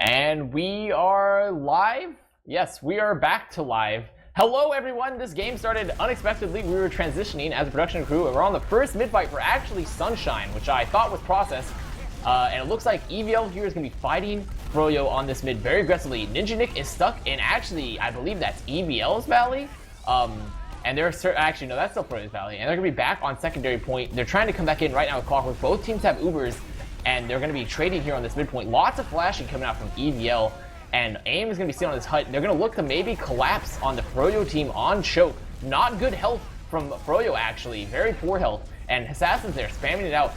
And we are live? Yes, we are back to live. Hello everyone, this game started unexpectedly. We were transitioning as a production crew and we're on the first mid-fight for actually Sunshine, which I thought was processed. And it looks like EVL here is going to be fighting Froyo on this mid very aggressively. Ninja Nick is stuck in actually, I believe that's EVL's Valley. And they're actually, no, that's still Froyo's Valley. And they're going to be back on secondary point. They're trying to come back in right now with Clockwork. Both teams have Ubers. And they're going to be trading here on this midpoint. Lots of flashing coming out from EVL. And AIM is going to be sitting on this hut. They're going to look to maybe collapse on the Froyo team on choke. Not good health from Froyo, actually. Very poor health. And Assassin's there, spamming it out.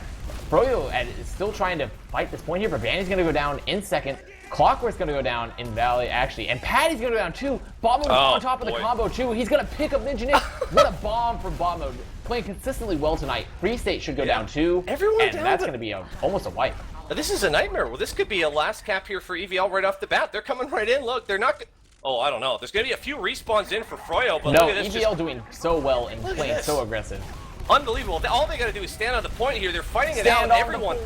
Froyo is still trying to fight this point here, but Vanny's going to go down in second. Clockwork's going to go down in Valley, actually. And Patty's going to go down, too. Bot Mode on top of the combo, too. He's going to pick up Ninja Nick. What a bomb from Bot Mode. Playing consistently well tonight. Free State should go down, too. Everyone and down, that's going to be almost a wipe. This is a nightmare. Well, this could be a last cap here for EVL right off the bat. They're coming right in. Look, they're not... Oh, I don't know. There's going to be a few respawns in for Froyo, but no, look at this. EVL doing so well and playing so aggressive. Unbelievable. All they got to do is stand on the point here. They're fighting it out. Everyone.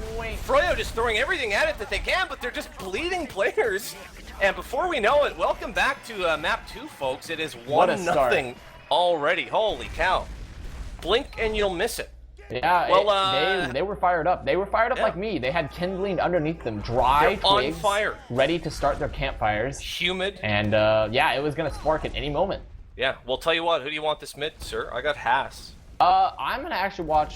Froyo just throwing everything at it that they can, but they're just bleeding players. And before we know it, welcome back to map 2, folks. It is 1-0 already. Holy cow. Blink and you'll miss it. Yeah, well, they were fired up. They were fired up like me. They had kindling underneath them, dry twigs, on fire, ready to start their campfires. Humid. And yeah, it was gonna spark at any moment. Yeah, well, tell you what. Who do you want this mid, sir? I got Haas. I'm gonna actually watch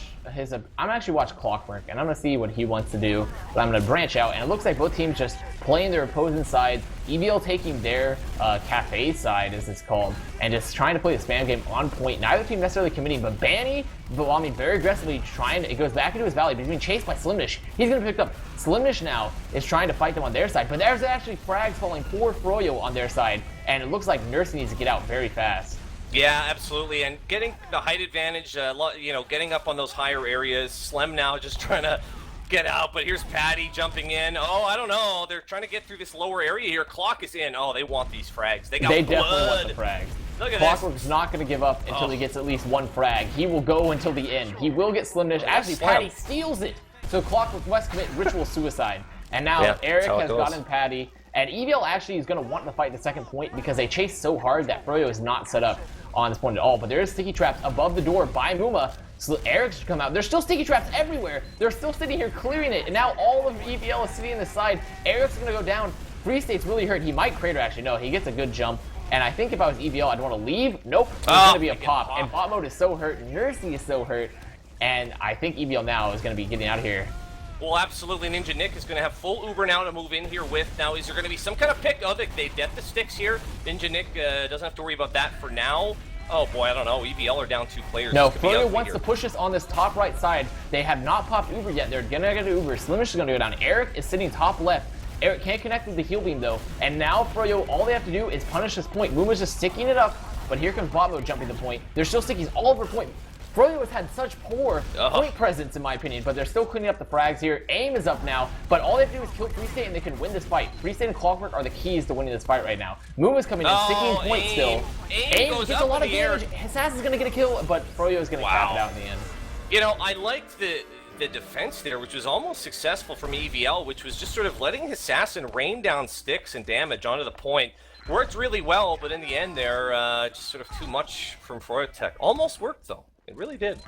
Clockwork, and I'm gonna see what he wants to do. But I'm gonna branch out, and it looks like both teams just playing their opposing sides. EVL taking their cafe side, as it's called, and just trying to play the spam game on point. Neither team necessarily committing, but Banny, very aggressively trying to. It goes back into his valley, but he's being chased by Slimnish. He's gonna pick up. Slimnish now is trying to fight them on their side, but there's actually frags falling for Froyo on their side, and it looks like Nurse needs to get out very fast. Yeah, absolutely, and getting the height advantage, you know, getting up on those higher areas. Slem now just trying to get out, but here's Patty jumping in. Oh, I don't know. They're trying to get through this lower area here. Clock is in. Oh, they want these frags. They definitely want the frags. Look at Clockwork's not going to give up until he gets at least one frag. He will go until the end. He will get Slimnish. Actually, Patty steals it. So Clockwork must commit ritual suicide. And now Eric has gotten Patty. And EVL actually is going to want to fight the second point because they chase so hard that Froyo is not set up on this point at all. But there is sticky traps above the door by Muma. So Eric should come out. There's still sticky traps everywhere. They're still sitting here clearing it. And now all of EVL is sitting on the side. Eric's going to go down. Free State's really hurt. He might crater actually. No, he gets a good jump. And I think if I was EVL, I'd want to leave. Nope. It's going to be a pop. And Bot Mode is so hurt. Nursey is so hurt. And I think EVL now is going to be getting out of here. Well, absolutely. Ninja Nick is going to have full Uber now to move in here with. Now, is there going to be some kind of pick? Oh, they death the sticks here. Ninja Nick doesn't have to worry about that for now. Oh, boy, I don't know. EVL are down 2 players. No, Froyo wants to push us on this top right side. They have not popped Uber yet. They're going to get Uber. Slimish is going to go down. Eric is sitting top left. Eric can't connect with the heal beam, though. And now Froyo, all they have to do is punish this point. Muma's just sticking it up, but here comes Bot Mode jumping the point. There's still stickies all over point. Froyo has had such poor point presence, in my opinion, but they're still cleaning up the frags here. AIM is up now, but all they have to do is kill Free State and they can win this fight. Free State and Clockwork are the keys to winning this fight right now. Muma's coming in, sticking point still. AIM gets a lot of damage. Assassin's going to get a kill, but Froyo is going to cap it out in the end. You know, I liked the defense there, which was almost successful from EVL, which was just sort of letting Assassin rain down sticks and damage onto the point. Worked really well, but in the end there, just sort of too much from froyotech. Almost worked, though. It really did.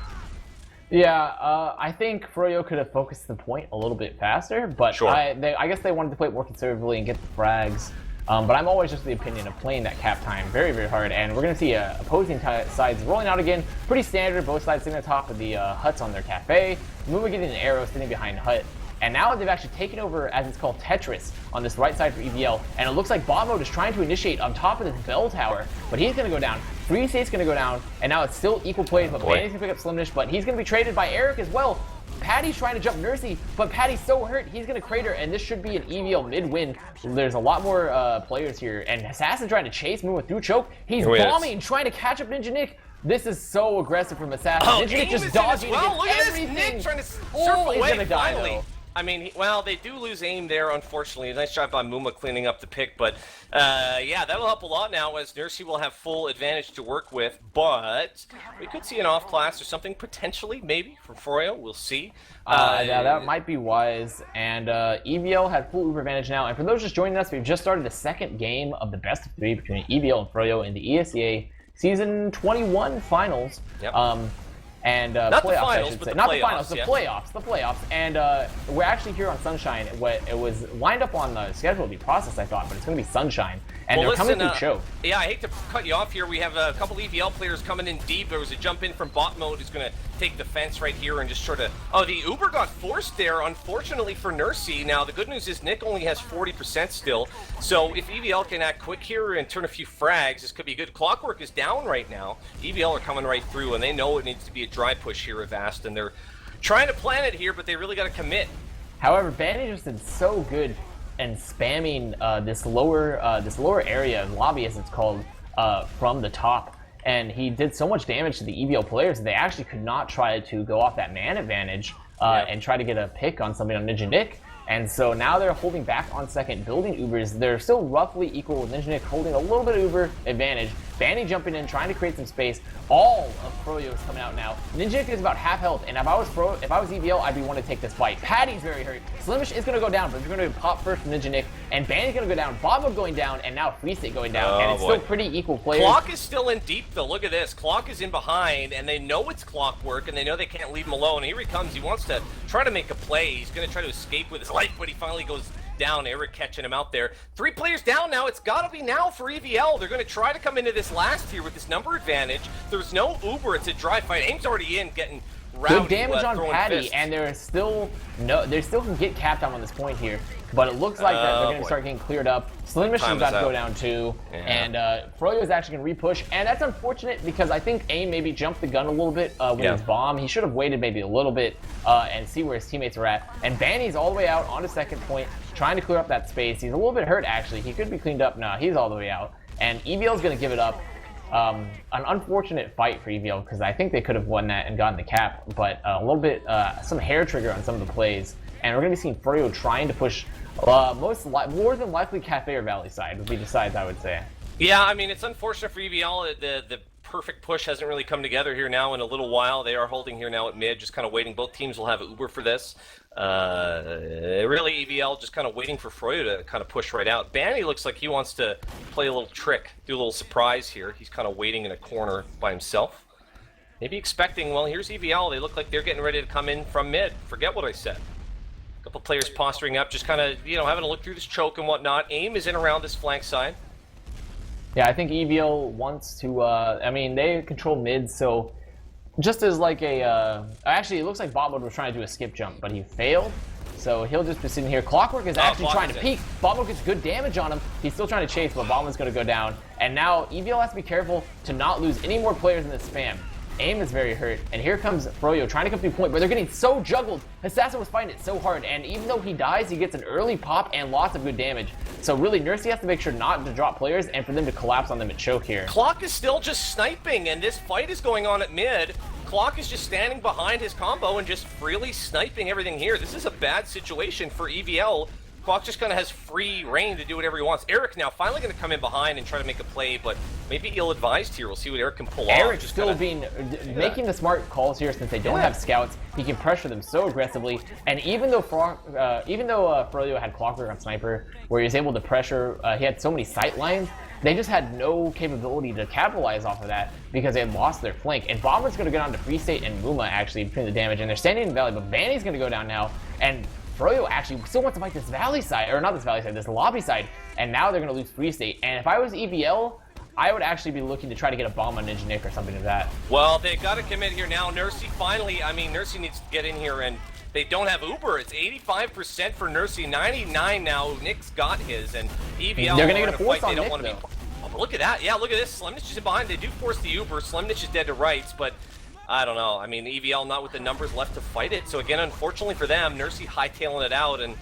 Yeah, I think Froyo could have focused the point a little bit faster, but I guess they wanted to play it more conservatively and get the frags. But I'm always just of the opinion of playing that cap time very, very hard, and we're going to see opposing sides rolling out again. Pretty standard, both sides sitting on top of the huts on their cafe. Muma getting an arrow sitting behind hut. And now they've actually taken over, as it's called, Tetris on this right side for EVL. And it looks like Bot Mode is trying to initiate on top of this bell tower, but he's going to go down. Free State's going to go down, and now it's still equal plays, but Banny's going to pick up Slimnish, but he's going to be traded by Eric as well. Patty's trying to jump Nursey, but Patty's so hurt, he's going to crater, and this should be an EVL mid-win. There's a lot more players here, and Assassin trying to chase Muma through choke. He's bombing, trying to catch up Ninja Nick. This is so aggressive from Assassin. Ninja Nick just dodging against everything. Nick trying to surf away finally. I mean, well, they do lose aim there, unfortunately. Nice job by Muma cleaning up the pick, but yeah, that'll help a lot now as Nursey will have full advantage to work with, but we could see an off class or something potentially, maybe, from Froyo. We'll see. Yeah, that might be wise, and EVL had full Uber advantage now, and for those just joining us, we've just started the second game of the best of 3 between EVL and Froyo in the ESEA Season 21 Finals. Yep. And not playoffs, the finals, I should but say. the Not playoffs, the finals, yeah. the playoffs. And we're actually here on Sunshine. It was lined up on the schedule to be processed, I thought, but it's going to be Sunshine. And well, they're coming through Choke. Yeah, I hate to cut you off here. We have a couple EVL players coming in deep. There was a jump in from bot mode who's going to take the fence right here and just sort of... Oh, the Uber got forced there, unfortunately for Nursey. Now, the good news is Nick only has 40% still. So if EVL can act quick here and turn a few frags, this could be good. Clockwork is down right now. EVL are coming right through, and they know it needs to be a dry push here, Avast, and they're trying to plan it here, but they really got to commit. However, Bandit just did so good and spamming this lower area, lobby as it's called, from the top. And he did so much damage to the EVL players that they actually could not try to go off that man advantage and try to get a pick on somebody on Ninja Nick. And so now they're holding back on second, building Ubers. They're still roughly equal with Ninja Nick holding a little bit of Uber advantage. Banny jumping in, trying to create some space. All of Froyo is coming out now. Ninja Nick is about half health, and if I was EVL, I'd be wanting to take this fight. Patty's very hurt. Slimish is going to go down, but they're going to pop first from Ninja Nick, and Banny's going to go down. Bobo going down, and now Free State going down, and it's still pretty equal players. Clock is still in deep, though. Look at this. Clock is in behind, and they know it's Clockwork, and they know they can't leave him alone. Here he comes. He wants to try to make a play. He's going to try to escape with his life, but he finally goes down. Eric catching him out there. 3 players down now. It's got to be now for EVL. They're going to try to come into this last here with this number advantage. There's no Uber. It's a dry fight. Aim's already in, getting rowdy. Good damage on Patty, fists. and they still can get capped on this point here. But it looks like that they're going to start getting cleared up. Slim Mission's about to go down too, and Froyo is actually going to repush, and that's unfortunate because I think Aim maybe jumped the gun a little bit with his bomb. He should have waited maybe a little bit and see where his teammates are at. And Banny's all the way out on the second point, trying to clear up that space. He's a little bit hurt actually. He could be cleaned up now. He's all the way out, and EVL's going to give it up. An unfortunate fight for EVL because I think they could have won that and gotten the cap, but a little bit some hair trigger on some of the plays, and we're going to be seeing Froyo trying to push more than likely Cafe or Valley side would be the sides I would say. Yeah, I mean it's unfortunate for EVL. The perfect push hasn't really come together here now in a little while. They are holding here now at mid, just kind of waiting. Both teams will have Uber for this. Really, EVL just kind of waiting for Froyo to kind of push right out. Banny looks like he wants to play a little trick, do a little surprise here. He's kind of waiting in a corner by himself. Maybe expecting, well, here's EVL. They look like they're getting ready to come in from mid. Forget what I said. A couple players posturing up, just kind of, having a look through this choke and whatnot. Aim is in around this flank side. Yeah, I think EVL wants to, I mean, they control mid, so just as like actually it looks like Botmode was trying to do a skip jump, but he failed. So he'll just be sitting here. Clockwork is actually trying to peek. Botmode gets good damage on him. He's still trying to chase, but Botmode's going to go down. And now EVL has to be careful to not lose any more players in this spam. Aim is very hurt, and here comes Froyo trying to come through point, but they're getting so juggled. Assassin was fighting it so hard, and even though he dies, he gets an early pop and lots of good damage. So really, Nursey has to make sure not to drop players and for them to collapse on them at choke here. Clock is still just sniping, and this fight is going on at mid. Clock is just standing behind his combo and just freely sniping everything here. This is a bad situation for EVL. Clock just kind of has free reign to do whatever he wants. Eric now finally going to come in behind and try to make a play, but maybe ill-advised here. We'll see what Eric can pull off. Eric's still making the smart calls here since they don't have scouts. He can pressure them so aggressively, and even though Froyo had Clockwork on Sniper, where he was able to pressure, he had so many sight lines, they just had no capability to capitalize off of that because they had lost their flank. And Bomber's going to go down to Free State and Muma actually between the damage, and they're standing in Valley, but Vanny's going to go down now, and Froyo actually still wants to fight this Valley side, or not this Valley side, this lobby side, and now they're going to lose Free State. And if I was EVL, I would actually be looking to try to get a bomb on Ninja Nick or something like that. Well, they got to commit here now. Nursey finally, I mean, Nursey needs to get in here, and they don't have Uber. It's 85% for Nursey, 99 now. Nick's got his, and EVL, they're going to get a force on Nick, though. Oh, look at that. Yeah, look at this. Slimnitch is in behind. They do force the Uber. Slimnitch is dead to rights, but I don't know. I mean, EVL not with the numbers left to fight it. So again, unfortunately for them, Nursey hightailing it out, and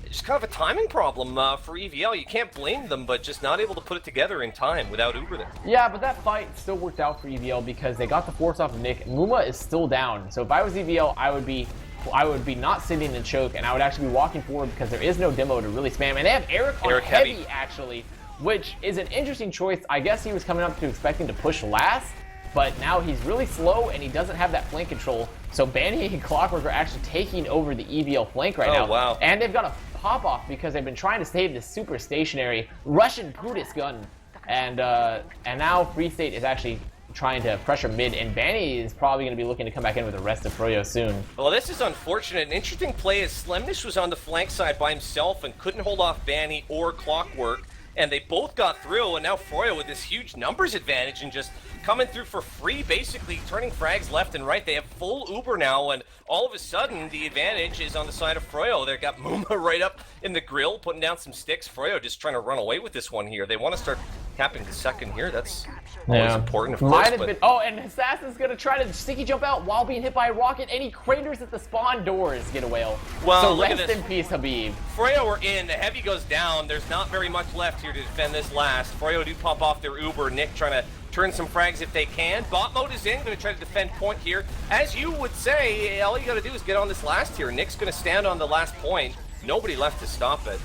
it's just kind of a timing problem for EVL. You can't blame them, but just not able to put it together in time without Uber there. Yeah, but that fight still worked out for EVL because they got the force off of Nick. Muma is still down. So if I was EVL, I would be I would be not sitting in choke, and I would actually be walking forward because there is no demo to really spam. And they have Eric on heavy, actually, which is an interesting choice. I guess he was coming up to expecting to push last, but now he's really slow and he doesn't have that flank control. So Banny and Clockwork are actually taking over the EVL flank right now. Wow. And they've got a pop off because they've been trying to save this super stationary Russian Brutus gun. And now Free State is actually trying to pressure mid, and Banny is probably going to be looking to come back in with the rest of Froyo soon. Well, this is unfortunate. An interesting play is Slemnish was on the flank side by himself and couldn't hold off Banny or Clockwork, and they both got through, and now Froyo with this huge numbers advantage and just coming through for free, basically turning frags left and right. They have full Uber now, and all of a sudden the advantage is on the side of Froyo. They've got Muma right up in the grill, putting down some sticks. Froyo just trying to run away with this one here. They want to start capping the second here. That's always important, of course. Might have been. Oh, and Assassin's going to try to sticky jump out while being hit by a rocket, and he craters at the spawn doors, Getawhale. Well, so look at rest this. in peace, Habib. Froyo are in. The heavy goes down. There's not very much left here to defend this last. Froyo do pop off their Uber. Nick trying to turn some frags if they can. Bot mode is in, going to try to defend point here. As you would say, all you got to do is get on this last here. Nick's going to stand on the last point. Nobody left to stop it.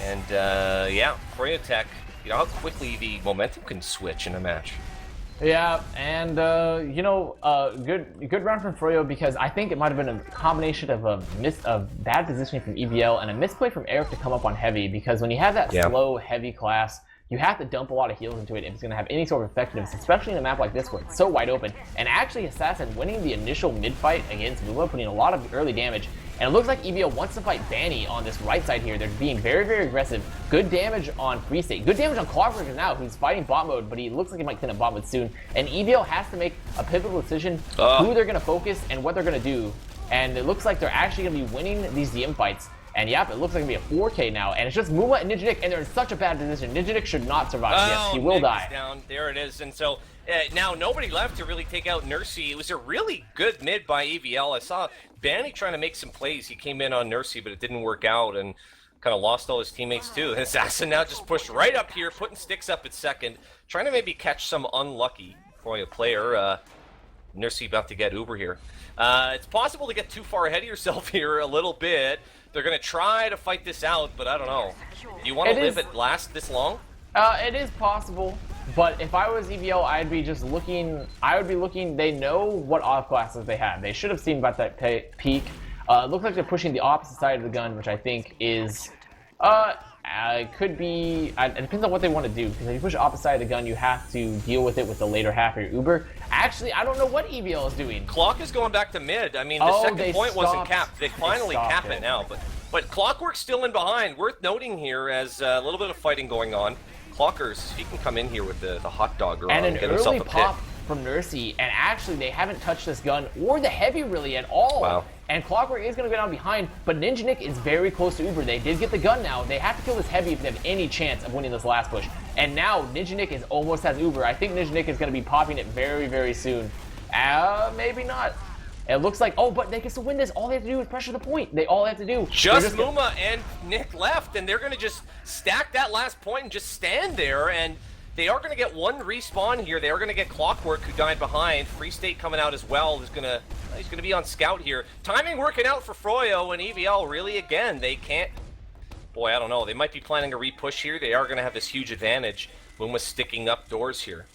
And yeah, froyotech, you know how quickly the momentum can switch in a match. Yeah, and you know, good round from Froyo because I think it might have been a combination of a bad positioning from EVL and a misplay from Eric to come up on heavy, because when you have that slow heavy class, you have to dump a lot of heals into it if it's going to have any sort of effectiveness, especially in a map like this where it's so wide open. And actually, Assassin winning the initial mid-fight against Muma, putting a lot of early damage. And it looks like EVL wants to fight Banny on this right side here. They're being very, very aggressive. Good damage on Free State. Good damage on Clockwork now, who's fighting bot mode, but he looks like he might clean up bot mode soon. And EVL has to make a pivotal decision who they're going to focus and what they're going to do. And it looks like they're actually going to be winning these DM fights. And yep, it looks like it's going to be a 4K now. And it's just Muma and Ninja Nick, and they're in such a bad position. Ninja Nick should not survive. Yes, he will die. Down. There it is. And so now nobody left to really take out Nursey. It was a really good mid by EVL. I saw Banny trying to make some plays. He came in on Nursey, but it didn't work out and kind of lost all his teammates too. And Assassin now just pushed right up here, putting sticks up at second, trying to maybe catch some unlucky Froyo player. Nursey about to get Uber here. It's possible to get too far ahead of yourself here a little bit. They're going to try to fight this out, but I don't know. Do you want to live it last this long? It is possible, but if I was EVL, I'd be just looking. I would be looking. They know what off classes they have. They should have seen about that peak. It looks like they're pushing the opposite side of the gun, which I think is could be. It depends on what they want to do, because if you push opposite side of the gun, you have to deal with it with the later half of your Uber. Actually, I don't know what EVL is doing. Clock is going back to mid. I mean, the second point wasn't capped. They finally cap it now, but Clockwork's still in behind. Worth noting here, as a little bit of fighting going on. Clockers, he can come in here with the hot dog around and get an himself early a pop pick. from Nursey, and actually they haven't touched this gun or the heavy really at all. Wow. And Clockwork is going to go down behind, but Ninja Nick is very close to Uber. They did get the gun now. They have to kill this heavy if they have any chance of winning this last push. And now Ninja Nick is almost has Uber. I think Ninja Nick is going to be popping it very, very soon. Maybe not. It looks like, oh, but they can still win this. All they have to do is pressure the point. They all have to do. Just Muma and Nick left, and they're going to just stack that last point and just stand there, and they are going to get one respawn here. They are going to get Clockwork, who died behind. Free State coming out as well. He's going to be on scout here. Timing working out for Froyo and EVL. Really, again, they can't. Boy, I don't know. They might be planning a repush here. They are going to have this huge advantage. Muma's sticking up doors here.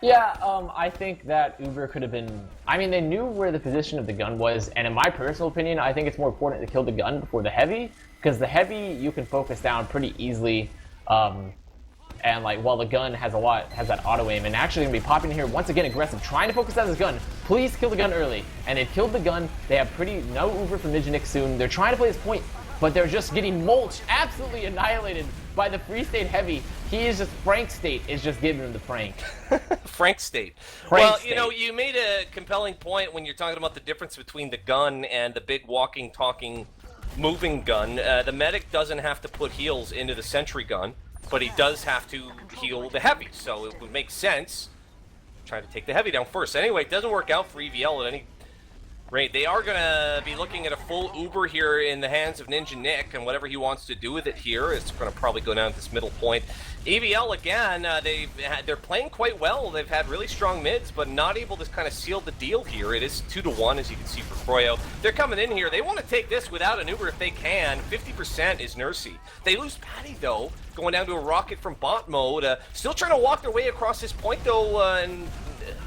Yeah, I think that Uber could have been. I mean, they knew where the position of the gun was, and in my personal opinion, I think it's more important to kill the gun before the heavy, because the heavy you can focus down pretty easily. And like, while the gun has that auto aim, and actually gonna be popping in here once again aggressive, trying to focus on this gun. Please kill the gun early. And they've killed the gun. They have no Uber from Ninja Nick soon. They're trying to play this point, but they're just getting mulched, absolutely annihilated by the Free State heavy. He is just, Frank State is just giving him the Frank. Frank State. Frank State. You know, you made a compelling point when you're talking about the difference between the gun and the big walking, talking, moving gun. The medic doesn't have to put heals into the sentry gun, but he does have to heal the heavy, so it would make sense trying to take the heavy down first. Anyway, it doesn't work out for EVL at any Great. They are going to be looking at a full Uber here in the hands of Ninja Nick, and whatever he wants to do with it here, it's going to probably go down to this middle point. EVL, again, they're playing quite well. They've had really strong mids, but not able to kind of seal the deal here. It is 2-1, as you can see, for Froyo. They're coming in here. They want to take this without an Uber if they can. 50% is Nursey. They lose Patty, though, going down to a rocket from bot mode. Still trying to walk their way across this point, though, and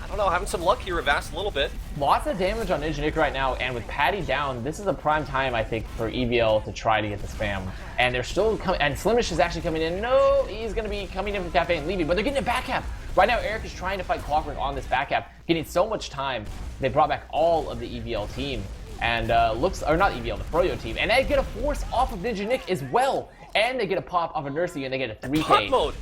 I don't know, having some luck here, Avast, a little bit. Lots of damage on Ninja Nick right now, and with Patty down, this is a prime time, I think, for EVL to try to get the spam. And they're still coming, and Slimish is actually coming in. No, he's going to be coming in from Cafe and leaving, but they're getting a back cap. Right now, Eric is trying to fight Clockwork on this back cap, getting so much time. They brought back all of the EVL team, and or not EVL, the Froyo team, and they get a force off of Ninja Nick as well, and they get a pop off of Nursey, and they get a 3K. Bot mode.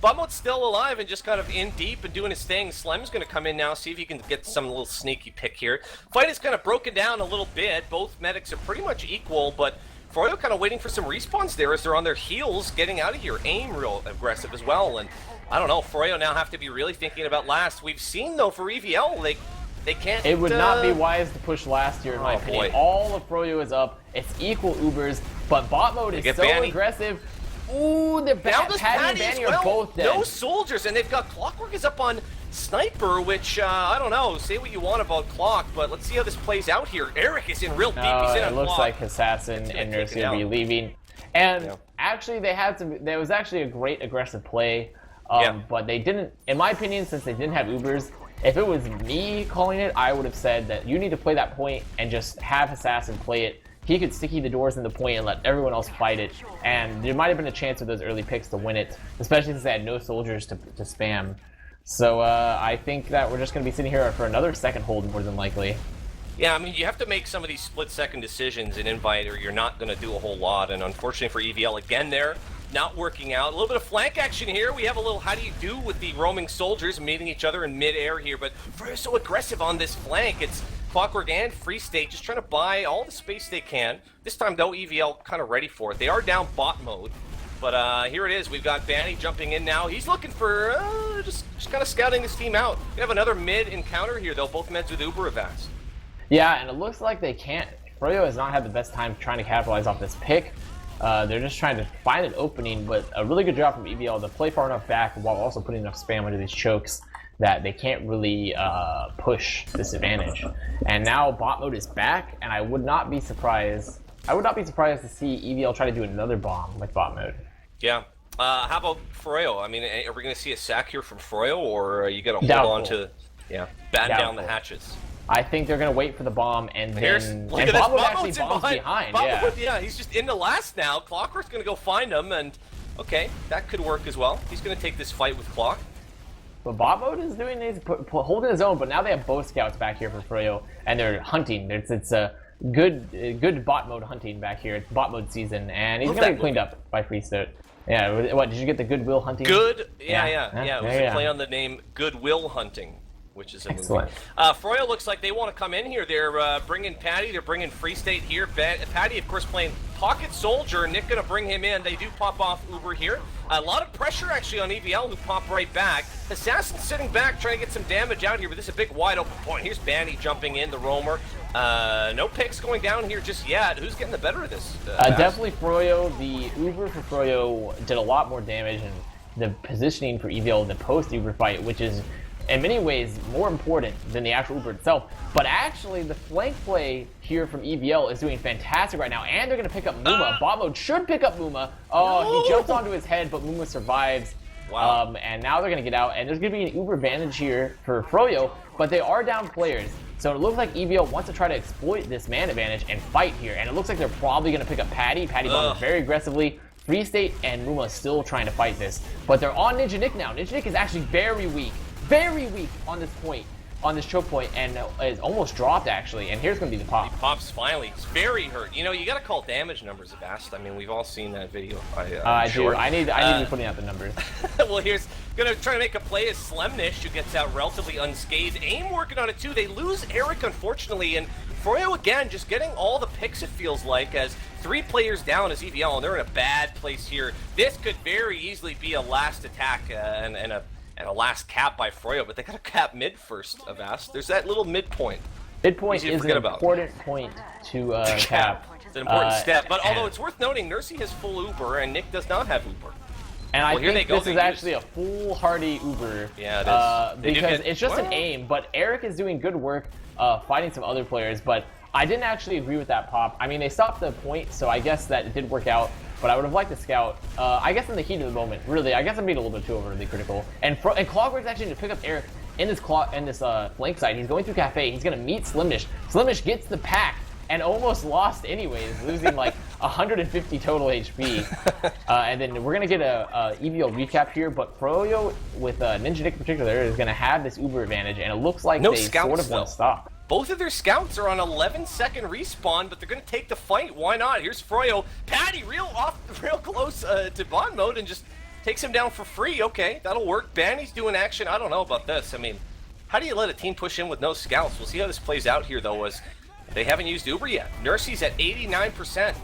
Bummo's still alive and just kind of in deep and doing his thing. Slem's going to come in now, see if he can get some little sneaky pick here. Fight is kind of broken down a little bit. Both medics are pretty much equal, but Froyo kind of waiting for some respawns there as they're on their heels getting out of here. Aim real aggressive as well, and I don't know, Froyo now have to be really thinking about last. We've seen, though, for EVL, they can't... It would not be wise to push last year, in my opinion. Boy. All of Froyo is up. It's equal Ubers, but bot mode is so aggressive. Ooh, they're Patty and Banny are both dead. No soldiers, and they've got Clockwork is up on Sniper, which, I don't know, say what you want about Clock, but let's see how this plays out here. Eric is in real deep, he's in on It looks Clock. like Assassin and Nursey will be leaving. And actually, there was actually a great aggressive play, but they didn't, in my opinion, since they didn't have Ubers, if it was me calling it, I would have said that you need to play that point and just have Assassin play it. He could sticky the doors in the point and let everyone else fight it, and there might have been a chance with those early picks to win it, especially since they had no soldiers to spam. So I think that we're just going to be sitting here for another second hold, more than likely. Yeah, I mean, you have to make some of these split-second decisions in Invite, or you're not going to do a whole lot, and unfortunately for EVL, again there, not working out. A little bit of flank action here. We have a little how do you do with the roaming soldiers meeting each other in mid-air here, but Froyo's so aggressive on this flank. It's Clockwork and Free State just trying to buy all the space they can. This time, though, EVL kind of ready for it. They are down bot mode, but here it is. We've got Banny jumping in now. He's looking for just kind of scouting this team out. We have another mid encounter here, though, both meds with Uber Avast. Yeah, and it looks like they can't. Froyo has not had the best time trying to capitalize off this pick. They're just trying to find an opening, but a really good job from EVL to play far enough back while also putting enough spam into these chokes that they can't really push this advantage. And now bot mode is back, and I would not be surprised. I would not be surprised to see EVL try to do another bomb with bot mode. Yeah. How about Froyo? I mean, are we going to see a sack here from Froyo, or are you going to hold on to, batten down the hatches? I think they're going to wait for the bomb, and then look at this. bot mode actually bombs behind. Yeah, he's just in the last now. Clockwork's going to go find him, and okay, that could work as well. He's going to take this fight with Clock. But bot mode is doing is holding his own, but now they have both scouts back here for Froyo, and they're hunting. It's a good bot mode hunting back here. It's bot mode season, and he's gonna get cleaned up by Free State. Yeah, what did you get the Goodwill hunting? Good, yeah. It was a play on the name Goodwill Hunting, which is a movie. Froyo looks like they want to come in here. They're bringing Patty. They're bringing Free State here. Patty, of course, playing Pocket Soldier. Nick going to bring him in. They do pop off Uber here. A lot of pressure, actually, on EVL, who pop right back. Assassin sitting back, trying to get some damage out here, but this is a big wide open point. Here's Banny jumping in, the roamer. No picks going down here just yet. Who's getting the better of this? Definitely Froyo. The Uber for Froyo did a lot more damage, and the positioning for EVL in the post-Uber fight, which is in many ways more important than the actual Uber itself. But actually, the flank play here from EVL is doing fantastic right now, and they're going to pick up Muma. Bot mode should pick up Muma. Oh, he jumps onto his head, but Muma survives. Wow. And now they're going to get out, and there's going to be an Uber advantage here for Froyo, but they are down players. So it looks like EVL wants to try to exploit this man advantage and fight here, and it looks like they're probably going to pick up Patty. Patty bombs very aggressively. Free State and Muma still trying to fight this, but they're on Ninja Nick now. Ninja Nick is actually very weak on this point, on this choke point, and is almost dropped actually. And here's gonna be the pop. He pops finally. He's very hurt. You know, you gotta call damage numbers Avast. I mean, we've all seen that video. I do. I need to be putting out the numbers. Well, here's gonna try to make a play as Slemnish, who gets out relatively unscathed. AIM working on it too. They lose Eric, unfortunately, and Froyo again just getting all the picks, it feels like, as 3 players down as EVL, and they're in a bad place here. This could very easily be a last attack and a last cap by Froyo, but they gotta cap mid first, Avast. There's that little midpoint. Midpoint is an important point to cap. It's an important step, but although it's worth noting, Nursey has full Uber and Nick does not have Uber. And I think this is actually a foolhardy Uber. Yeah, it is. Because it's just an aim, but Eric is doing good work fighting some other players, but I didn't actually agree with that pop. I mean, they stopped the point, so I guess that it did work out, but I would have liked to scout. I guess in the heat of the moment, really, I guess I'm being a little bit too overly critical. And Clockwork's actually to pick up Eric in this flank side. He's going through Cafe. He's going to meet Slimnish. Slimnish gets the pack and almost lost anyways, losing like 150 total HP. And then we're going to get a EVL recap here, but Froyo with Ninja Nick in particular is going to have this Uber advantage, and it looks like they sort of want to stop. Both of their scouts are on 11-second respawn, but they're going to take the fight. Why not? Here's Froyo. Patty real close to bot mode and just takes him down for free. Okay, that'll work. Banny's doing action. I don't know about this. I mean, how do you let a team push in with no scouts? We'll see how this plays out here, though, as they haven't used Uber yet. Nursey's at 89%.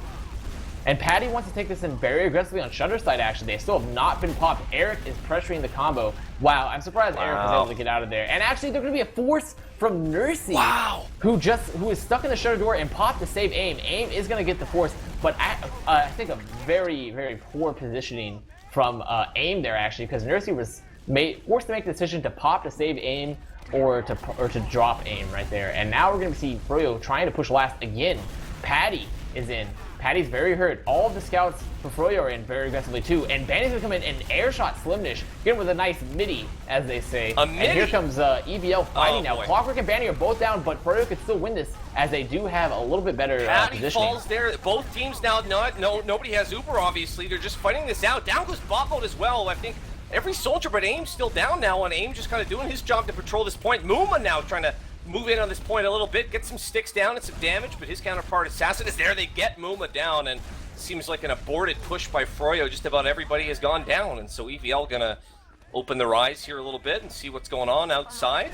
And Patty wants to take this in very aggressively on Shutter side, actually. They still have not been popped. Eric is pressuring the combo. Wow, I'm surprised Eric was able to get out of there. And actually, there's going to be a force from Nursey, who is stuck in the Shutter door and popped to save AIM. AIM is going to get the force, but I think a very, very poor positioning from AIM there, actually, because Nursey was forced to make the decision to pop to save AIM or to drop AIM right there. And now we're going to see Froyo trying to push last again. Patty is in. Patty's very hurt. All of the scouts for Froyo are in very aggressively too. And Banny's gonna come in and air shot Slimnish. Get him with a nice midi, as they say. A midi? And here comes EVL fighting now. Clockwork and Banny are both down, but Froyo could still win this as they do have a little bit better Patty positioning. falls there. Both teams now, nobody has Uber, obviously. They're just fighting this out. Down goes bot mode as well. I think every soldier but AIM's still down now, and AIM just kind of doing his job to patrol this point. Mooma now trying to move in on this point a little bit, get some sticks down and some damage, but his counterpart Assassin is there. They get Mooma down, and seems like an aborted push by Froyo. Just about everybody has gone down, and so EVL gonna open their eyes here a little bit and see what's going on outside.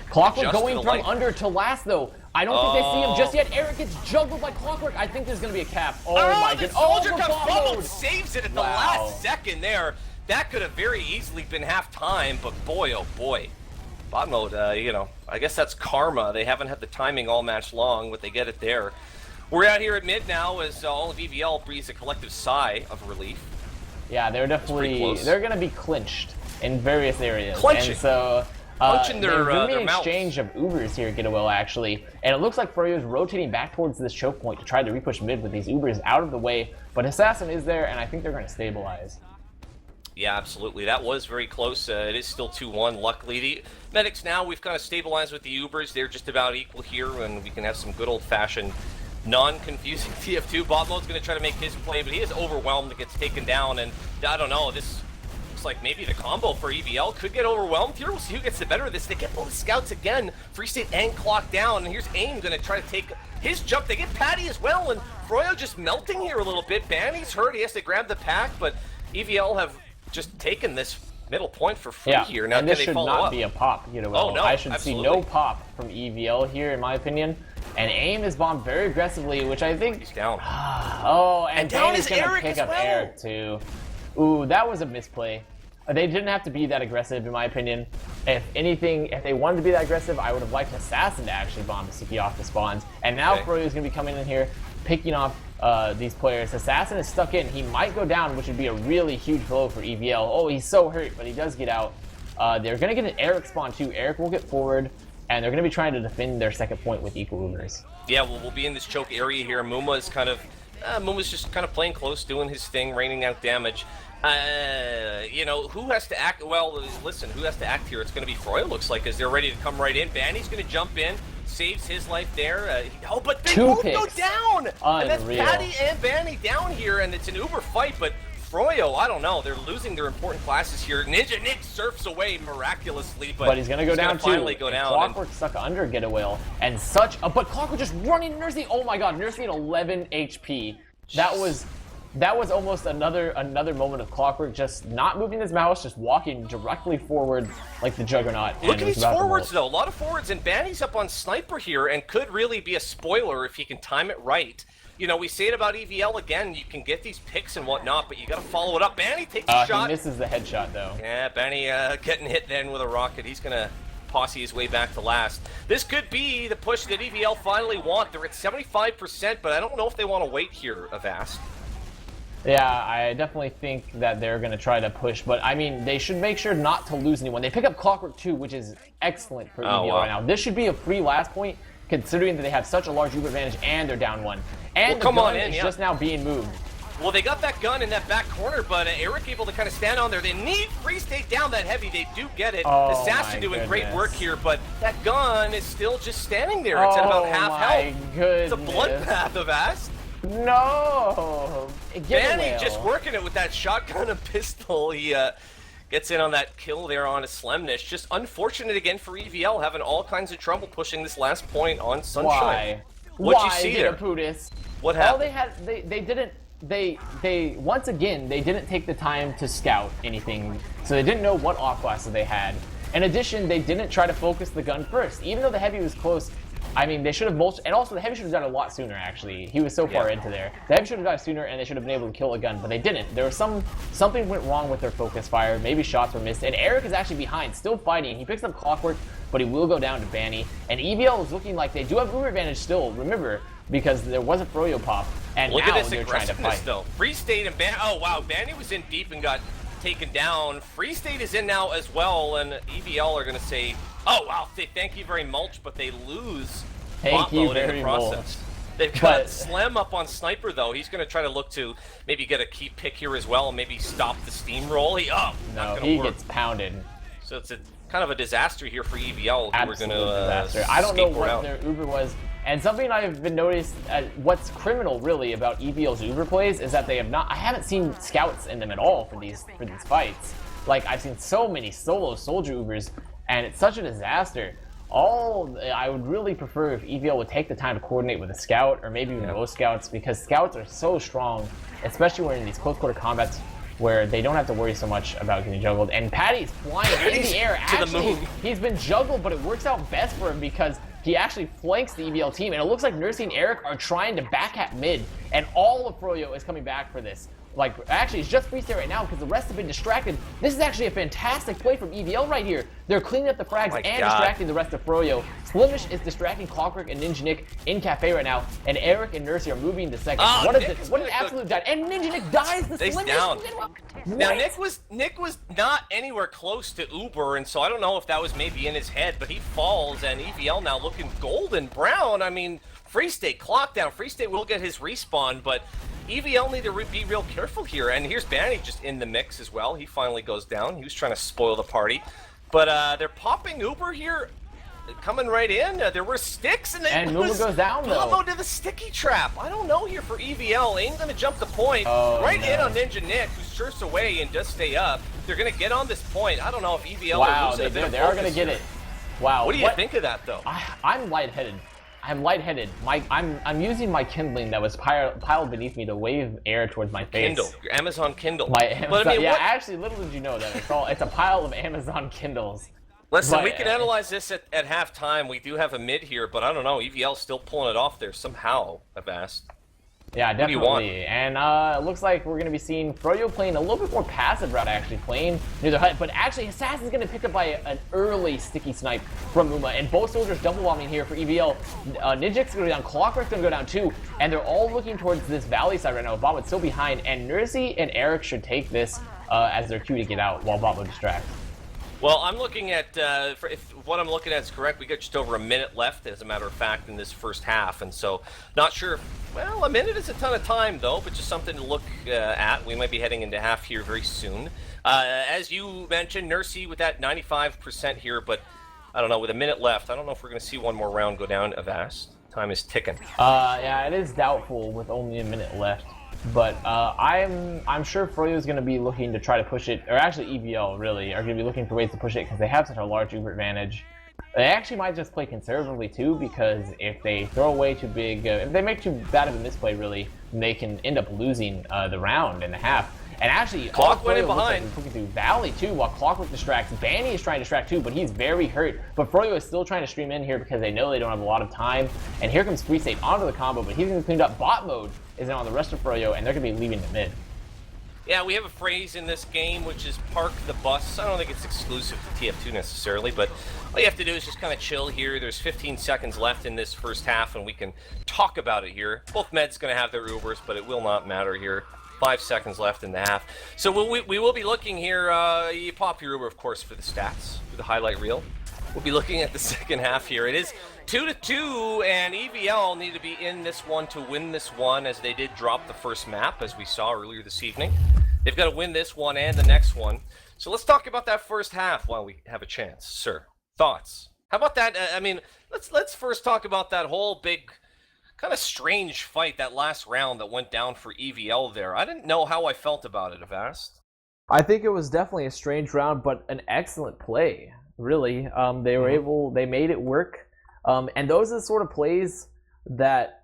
Clockwork going from under to last, though. I don't think they see him just yet. Eric gets juggled by Clockwork. I think there's gonna be a cap. Oh my goodness. Soldier comes bubbled, saves it at the last second there. That could have very easily been half time, but boy, oh boy. Bot mode, you know, I guess that's karma. They haven't had the timing all match long, but they get it there. We're out here at mid now as all of EVL breathes a collective sigh of relief. Yeah, they're definitely, they're going to be clinched in various areas. Clinching. And so, Punching their exchange of Ubers here at Getawhale, actually. And it looks like Froyo is rotating back towards this choke point to try to repush mid with these Ubers out of the way. But Assassin is there, and I think they're going to stabilize. Yeah, absolutely. That was very close. It is still 2-1, luckily. The medics now, we've kind of stabilized with the Ubers. They're just about equal here, and we can have some good old-fashioned, non-confusing TF2. Bot mode's going to try to make his play, but he is overwhelmed and gets taken down. And I don't know, this looks like maybe the combo for EVL could get overwhelmed here. We'll see who gets the better of this. They get both scouts again, Free State and Clock down, and here's AIM going to try to take his jump. They get Patty as well, and Froyo just melting here a little bit. Banny's hurt. He has to grab the pack, but EVL have just taken this middle point for free here. Now, and this should not be a pop, you know. Oh, no, I should see no pop from EVL here, in my opinion. And AIM is bombed very aggressively, which I think... He's down. Oh, and down is Eric pick up Eric, too. Ooh, that was a misplay. They didn't have to be that aggressive, in my opinion. If anything, if they wanted to be that aggressive, I would have liked Assassin to actually bomb the CP off the spawns. And now Froyo is going to be coming in here, picking off these players. Assassin is stuck in. He might go down, which would be a really huge blow for EVL. Oh, he's so hurt, but he does get out. They're going to get an Eric spawn, too. Eric will get forward, and they're going to be trying to defend their second point with equal Ubers. Yeah, we'll be in this choke area here. Mooma is kind of... Mooma's just kind of playing close, doing his thing, raining out damage. You know, who has to act? Well, listen, who has to act here? It's going to be Froyo, looks like, as they're ready to come right in. Banny's going to jump in, saves his life there. Oh, but they both go down! Unreal. And that's Patty and Banny down here, and it's an Uber fight, but Froyo, I don't know. They're losing their important classes here. Ninja Nick surfs away miraculously, but he's going to go down, too. Finally go down. Clockwork stuck under Getawhale, and such a... But Clockwork just running Nursey. Oh, my God. Nursey at 11 HP. That was almost another moment of Clockwork just not moving his mouse, just walking directly forward like the Juggernaut. Look at these forwards, though. A lot of forwards, and Banny's up on Sniper here and could really be a spoiler if he can time it right. You know, we say it about EVL again, you can get these picks and whatnot, but you got to follow it up. Banny takes a shot. He misses the headshot, though. Yeah, Banny getting hit then with a rocket. He's going to posse his way back to last. This could be the push that EVL finally want. They're at 75%, but I don't know if they want to wait here, Avast. Yeah, I definitely think that they're going to try to push, but I mean, they should make sure not to lose anyone. They pick up Clockwork 2, which is excellent for EVL right now. This should be a free last point, considering that they have such a large Uber advantage and they're down 1. And the gun is just now being moved. Well, they got that gun in that back corner, but Eric able to kind of stand on there. They need Free State down that heavy. They do get it. Assassin doing great work here, but that gun is still just standing there. It's at about half health. It's a bloodbath of Avast. No! Getawhale just working it with that shotgun and pistol. He gets in on that kill there on a Slemnish. Just unfortunate again for EVL, having all kinds of trouble pushing this last point on Sunshine. What'd you see there? What happened? All they had, they didn't. They once again, they didn't take the time to scout anything, so they didn't know what off classes they had. In addition, they didn't try to focus the gun first, even though the heavy was close. I mean, they should have and also the heavy should have done a lot sooner. Actually, he was so far into there. The heavy should have died sooner, and they should have been able to kill a gun, but they didn't. There was something went wrong with their focus fire. Maybe shots were missed, and Eric is actually behind, still fighting. He picks up Clockwork, but he will go down to Banny. And EVL is looking like they do have Uber advantage still. Remember, because there was a Froyo pop, and look now at this they're trying to fight. Though. Free State and Banny. Oh wow, Banny was in deep and got taken down. Free State is in now as well, and EVL are going to say, "Oh wow, thank you very much," but they lose. Thank you very much. They've got Slam up on Sniper though. He's going to try to look to maybe get a key pick here as well, and maybe stop the steamroll. He gets pounded. So it's a kind of a disaster here for EVL. Absolute disaster. I don't know what their Uber was. And something I've been noticed, what's criminal really about EVL's Uber plays is that they have not. I haven't seen scouts in them at all for these fights. Like I've seen so many solo soldier Ubers, and it's such a disaster. I would really prefer if EVL would take the time to coordinate with a scout, or maybe even both scouts, because scouts are so strong, especially when in these close quarter combats where they don't have to worry so much about getting juggled. And Patty's flying in the air. Actually, he's been juggled, but it works out best for him because he actually flanks the EVL team, and it looks like Nursey and Eric are trying to back at mid, and all of Froyo is coming back for this. Like, actually, it's just Free State right now because the rest have been distracted. This is actually a fantastic play from EVL right here. They're cleaning up the frags and distracting the rest of Froyo. Slimmish is distracting Clockwork and Ninja Nick in Cafe right now, and Eric and Nursey are moving to second. What is this? What an absolute dive. And Ninja Nick dies the Slimmish. Down. Now, Nick was not anywhere close to Uber, and so I don't know if that was maybe in his head, but he falls, and EVL now looking golden brown. I mean, Free State clock down. Free State will get his respawn, but EVL need to be real careful here. And here's Banny just in the mix as well. He finally goes down. He was trying to spoil the party. But they're popping Uber here, coming right in. There were sticks, and Uber goes down, though. Combo to the sticky trap. I don't know here for EVL. Ain't going to jump the point. In on Ninja Nick, who surfs away and does stay up. They're going to get on this point. I don't know if EVL are losing a bit of focus. They are going to get it. Wow. What do you think of that, though? I'm lightheaded. I'm lightheaded. I'm using my kindling that was piled beneath me to wave air towards my face. Kindle, your Amazon Kindle. My Amazon, but, I mean, actually, little did you know that it's a pile of Amazon Kindles. Listen, we can analyze this at halftime. We do have a mid here, but I don't know. EVL's still pulling it off there somehow, Avast. Yeah, definitely. What do you want? And it looks like we're going to be seeing Froyo playing a little bit more passive route, actually, playing near the hut. But actually, Assassin's going to pick up by an early sticky snipe from Uma. And both soldiers double bombing here for EVL. Ninja's going to go down, Clockwork's going to go down too. And they're all looking towards this valley side right now. Botwood's still behind. And Nursey and Eric should take this as their cue to get out while Botwood distracts. Well, I'm looking at, if what I'm looking at is correct, we got just over a minute left, as a matter of fact, in this first half. And so, not sure if, well, a minute is a ton of time, though, but just something to look at. We might be heading into half here very soon. As you mentioned, Nursey with that 95% here, but I don't know, with a minute left, I don't know if we're going to see one more round go down, Avast. Time is ticking. Yeah, it is doubtful with only a minute left. But I'm sure Froyo is going to be looking to try to push it, or actually EVL really are going to be looking for ways to push it because they have such a large Uber advantage. They actually might just play conservatively too, because if they throw away too big, if they make too bad of a misplay really, they can end up losing the round and a half. And actually, Clock went in behind. Like looking through Valley too, while Clockwork distracts. Banny is trying to distract too, but he's very hurt. But Froyo is still trying to stream in here because they know they don't have a lot of time. And here comes Free State onto the combo, but he's going to clean up. Bot mode is now on the rest of Froyo, and they're going to be leaving the mid. Yeah, we have a phrase in this game which is park the bus. I don't think it's exclusive to TF2 necessarily, but all you have to do is just kind of chill here. There's 15 seconds left in this first half, and we can talk about it here. Both Meds going to have their Ubers, but it will not matter here. 5 seconds left in the half. So we will be looking here. You pop your Uber, of course, for the stats, for the highlight reel. We'll be looking at the second half here. It is 2-2, and EVL need to be in this one to win this one, as they did drop the first map, as we saw earlier this evening. They've got to win this one and the next one. So let's talk about that first half while we have a chance. Sir, thoughts? How about that? I mean, let's first talk about that whole big, kind of strange fight, that last round that went down for EVL there. I didn't know how I felt about it, Avast. I think it was definitely a strange round, but an excellent play, really. They were they made it work. And those are the sort of plays that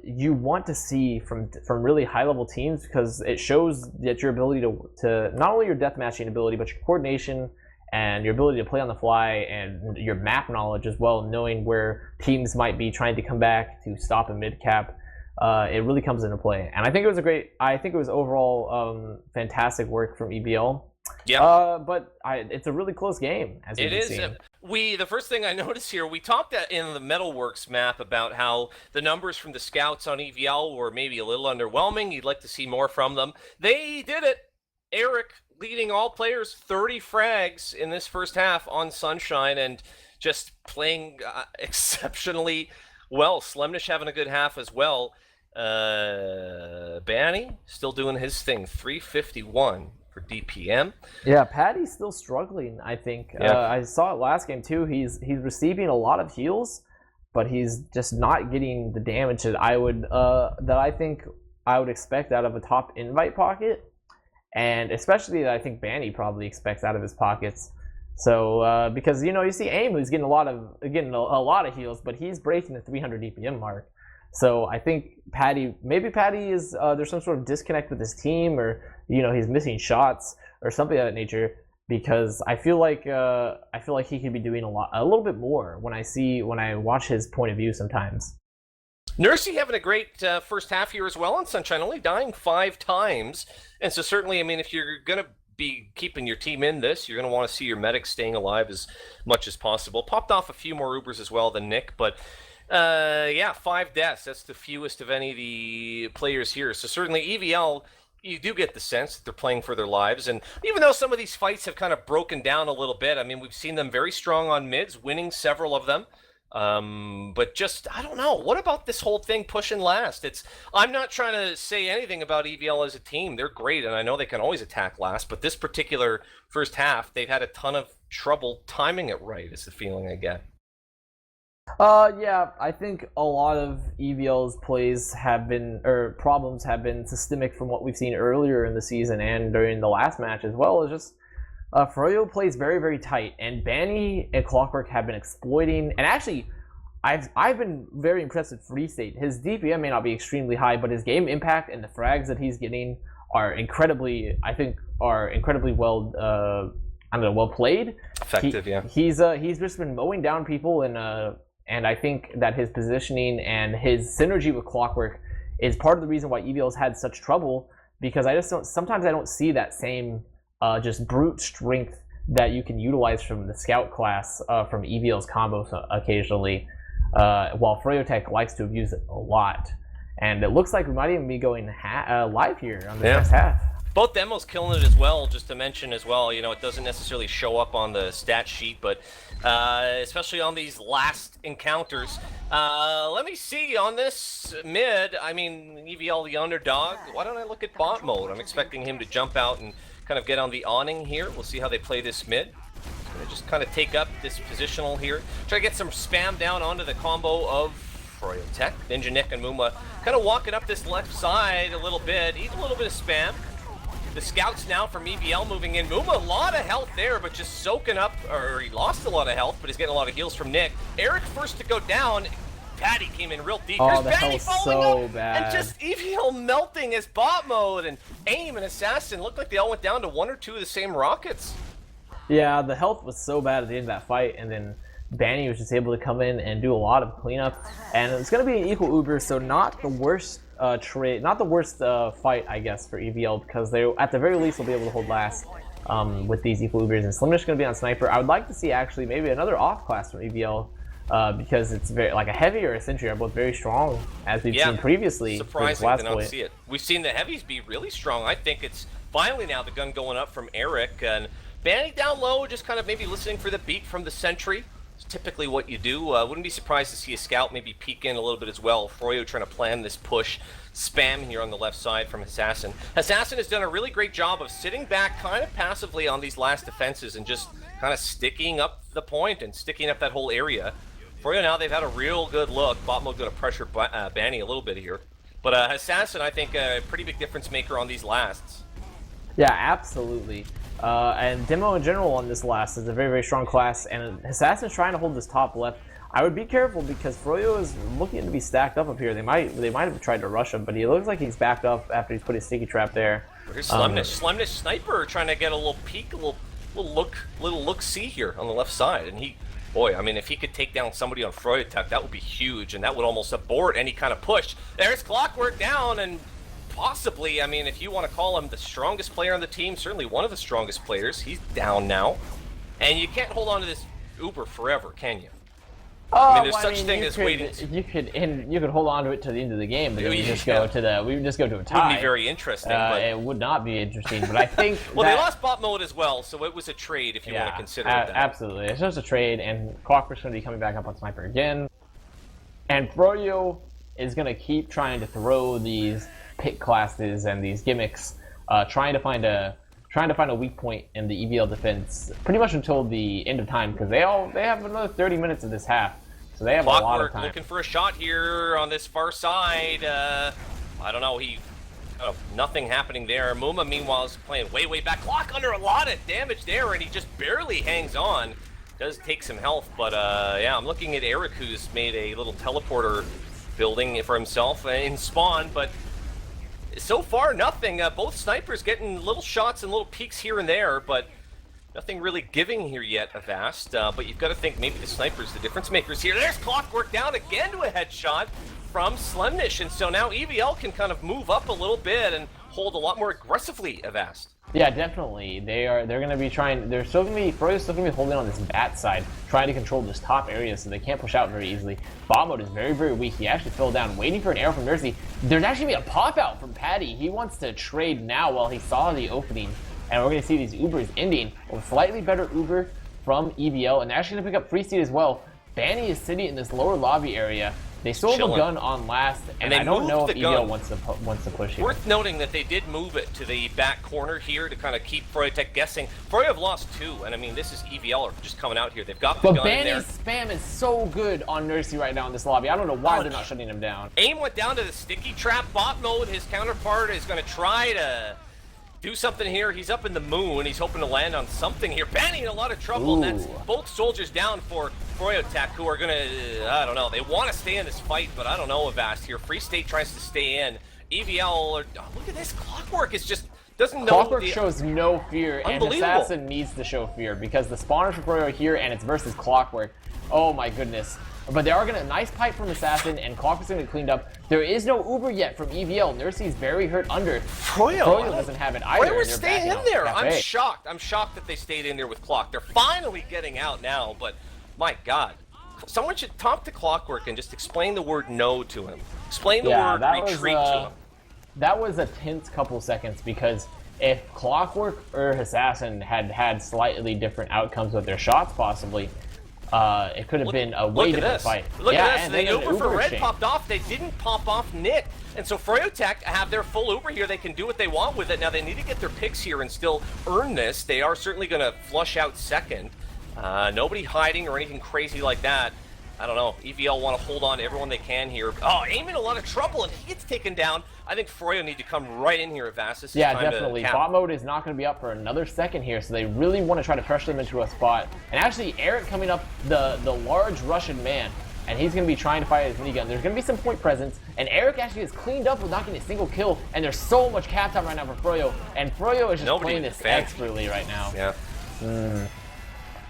you want to see from really high-level teams, because it shows that your ability to not only your deathmatching ability, but your coordination and your ability to play on the fly and your map knowledge as well, knowing where teams might be trying to come back to stop a mid-cap. It really comes into play. And I think it was overall fantastic work from EVL. Yeah. But it's a really close game, as you can see. The first thing I noticed here, we talked in the Metalworks map about how the numbers from the scouts on EVL were maybe a little underwhelming. You'd like to see more from them. They did it. Eric leading all players, 30 frags in this first half on Sunshine, and just playing exceptionally well. Slemnish having a good half as well. Banny still doing his thing, 351 for DPM. Yeah, Patty's still struggling, I think. Yeah. I saw it last game too. He's receiving a lot of heals, but he's just not getting the damage that I think I would expect out of a top invite pocket, and especially that I think Banny probably expects out of his pockets. So because you see AIM, who's getting a lot of heals, but he's breaking the 300 DPM mark. So I think Patty is there's some sort of disconnect with his team, or he's missing shots or something of that nature, because I feel like he could be doing a little bit more when I watch his point of view sometimes. Nursey having a great first half here as well on Sunshine, only dying 5 times, and so certainly, I mean, if you're gonna be keeping your team in this, you're gonna want to see your medics staying alive as much as possible. Popped off a few more Ubers as well than Nick, but 5 deaths. That's the fewest of any of the players here. So certainly EVL, you do get the sense that they're playing for their lives. And even though some of these fights have kind of broken down a little bit, I mean, we've seen them very strong on mids, winning several of them. But just, I don't know. What about this whole thing pushing last? I'm not trying to say anything about EVL as a team. They're great, and I know they can always attack last. But this particular first half, they've had a ton of trouble timing it right, is the feeling I get. Yeah, I think a lot of EVL's problems have been systemic from what we've seen earlier in the season and during the last match as well. As just Froyo plays very, very tight, and Banny and Clockwork have been exploiting. And actually, I've been very impressed with Free State. His DPM may not be extremely high, but his game impact and the frags that he's getting are incredibly well well played. Effective, yeah. He's just been mowing down people, and I think that his positioning and his synergy with Clockwork is part of the reason why EVL's had such trouble, because sometimes I don't see that same just brute strength that you can utilize from the scout class from EVL's combos occasionally, while froyotech likes to abuse it a lot. And it looks like we might even be going live here on the next half. Both demos killing it as well, just to mention as well, it doesn't necessarily show up on the stat sheet, but especially on these last encounters. Let me see, on this mid, I mean, EVL the underdog, why don't I look at bot mode? I'm expecting him to jump out and kind of get on the awning here. We'll see how they play this mid. Gonna just kind of take up this positional here. Try to get some spam down onto the combo of froyotech. Ninja Nick and Muma kind of walking up this left side a little bit, eat a little bit of spam. The scouts now from EVL moving in. Muma, a lot of health there, but just soaking up, or he lost a lot of health, but he's getting a lot of heals from Nick. Eric first to go down. Patty came in real deep. Oh, There's that Patty was falling so bad. And just EVL melting as bot mode, and AIM and Assassin looked like they all went down to 1 or 2 of the same rockets. Yeah, the health was so bad at the end of that fight, and then Banny was just able to come in and do a lot of cleanup. And it's going to be an equal Uber, so not the worst trade, not the worst fight, I guess, for EVL, because they, at the very least, will be able to hold last with these equal Ubers. And Slimnish going to be on Sniper. I would like to see actually maybe another off class from EVL, because it's very, like a heavy or a sentry are both very strong, as we've seen previously. Surprising to not see it. We've seen the heavies be really strong. I think it's finally now the gun going up from Eric, and Banny down low, just kind of maybe listening for the beat from the sentry. It's typically what you do. Wouldn't be surprised to see a scout maybe peek in a little bit as well. Froyo trying to plan this push. Spam here on the left side from Assassin. Assassin has done a really great job of sitting back kind of passively on these last defenses and just kind of sticking up the point and sticking up that whole area. Froyo now, they've had a real good look. Bot mode going to pressure Banny a little bit here. But Assassin, I think, a pretty big difference maker on these lasts. Yeah, absolutely. And Demo in general on this last is a very, very strong class, and Assassin's trying to hold this top left. I would be careful because Froyo is looking to be stacked up here. They might have tried to rush him, but he looks like he's backed up after he's put his sticky trap there. Here's Slimnish. Slimnish Sniper trying to get a little peek, a little look-see here on the left side, and he, boy, I mean, if he could take down somebody on froyotech, that would be huge, and that would almost abort any kind of push. There's Clockwork down, and possibly, I mean, if you want to call him the strongest player on the team, certainly one of the strongest players. He's down now. And you can't hold on to this Uber forever, can you? I mean, there's such thing as waiting. You could hold on to it to the end of the game, but we would just go to a tie. Wouldn't be very interesting. But it would not be interesting, but I think well, they lost bot mode as well, so it was a trade if you want to consider it that. Absolutely, it's just a trade, and Clockwork's going to be coming back up on Sniper again, and Froyo is going to keep trying to throw these pick classes and these gimmicks, trying to find a weak point in the EVL defense pretty much until the end of time, because they have another 30 minutes of this half, so they have a lot of time. Looking for a shot here on this far side. I don't know. Nothing happening there. Muma meanwhile is playing way back. Clock under a lot of damage there, and he just barely hangs on. Does take some health, but yeah, I'm looking at Eric, who's made a little teleporter building for himself in spawn, but so far, nothing. Both snipers getting little shots and little peeks here and there, but nothing really giving here yet, Avast. But you've got to think maybe the snipers, the difference makers here. There's Clockwork down again to a headshot from Slimnish, and so now EVL can kind of move up a little bit and hold a lot more aggressively, Avast. Yeah, definitely. They're going to be trying. Froyo's still going to be holding on this bat side, trying to control this top area so they can't push out very easily. Bot mode is very, very weak. He actually fell down, waiting for an arrow from Mercy. There's actually a pop out from Patty. He wants to trade now while he saw the opening, and we're going to see these Ubers ending with slightly better Uber from EVL, and they're actually going to pick up free seed as well. Banny is sitting in this lower lobby area. They still have a gun on last, and I don't know if EVL wants to push here. Worth noting that they did move it to the back corner here to kind of keep froyotech guessing. Froyo have lost 2, and I mean, this is EVL are just coming out here. They've got the gun in there. But Banny's spam is so good on Nursey right now in this lobby. I don't know why they're not shutting him down. Aim went down to the sticky trap. Bot mode, his counterpart is going to try to do something here. He's up in the moon. He's hoping to land on something here. Banny in a lot of trouble, and that's both soldiers down for froyotech, who are going to, I don't know, they want to stay in this fight, but I don't know, Avast here. Free State tries to stay in. EVL, look at this. Clockwork is just, doesn't know. Clockwork shows no fear, and Assassin needs to show fear, because the spawners for Froyo are here, and it's versus Clockwork. Oh my goodness. But they are going to, nice pipe from Assassin, and Clockwork's going to get cleaned up. There is no Uber yet from EVL. Nursey's very hurt under. Froyo doesn't have it either. Froyo staying in there. I'm shocked. I'm shocked that they stayed in there with Clock. They're finally getting out now, but my God. Someone should talk to Clockwork and just explain the word no to him. Explain the word retreat to him. That was a tense couple seconds, because if Clockwork or Assassin had slightly different outcomes with their shots, possibly, it could have been a way different fight. Look at this. The Uber for Red popped off. They didn't pop off Nick. And so froyotech have their full Uber here. They can do what they want with it. Now they need to get their picks here and still earn this. They are certainly going to flush out second. Nobody hiding or anything crazy like that. I don't know. EVL want to hold on to everyone they can here. Oh, Aim in a lot of trouble, and he gets taken down. I think Froyo need to come right in here, Avast. Yeah, definitely. Bot mode is not going to be up for another second here, so they really want to try to pressure them into a spot. And actually, Eric coming up, the large Russian man, and he's going to be trying to fire his minigun. There's going to be some point presence, and Eric actually is cleaned up with not getting a single kill, and there's so much cap time right now for Froyo, and Froyo is just playing this expertly right now. Yeah.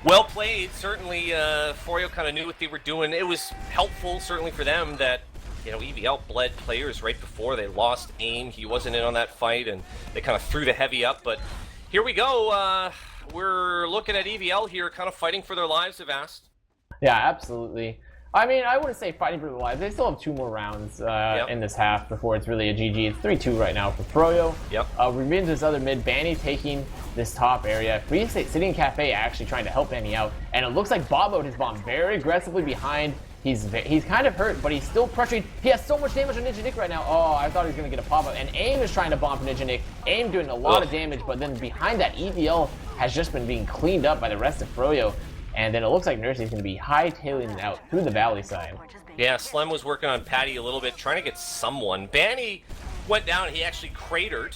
Well played. Certainly, Froyo kind of knew what they were doing. It was helpful, certainly for them, that you know, EVL bled players right before they lost aim. He wasn't in on that fight, and they kind of threw the heavy up. But here we go. We're looking at EVL here, kind of fighting for their lives, Avast. Yeah, absolutely. I mean, I wouldn't say fighting for their lives. They still have 2 more rounds in this half before it's really a GG. It's 3-2 right now for Froyo. Yep. We move into this other mid. Banny taking this top area. Free State sitting in Cafe actually trying to help Banny out. And it looks like Bot Mode has bombed very aggressively behind. He's kind of hurt, but he's still pressuring. He has so much damage on Ninja Nick right now. Oh, I thought he was going to get a pop-up. And AIM is trying to bomb for Ninja Nick. AIM doing a lot of damage, but then behind that, EVL has just been being cleaned up by the rest of Froyo. And then it looks like Nursey's going to be hightailing it out through the valley side. Yeah, Slem was working on Patty a little bit, trying to get someone. Banny went down. He actually cratered,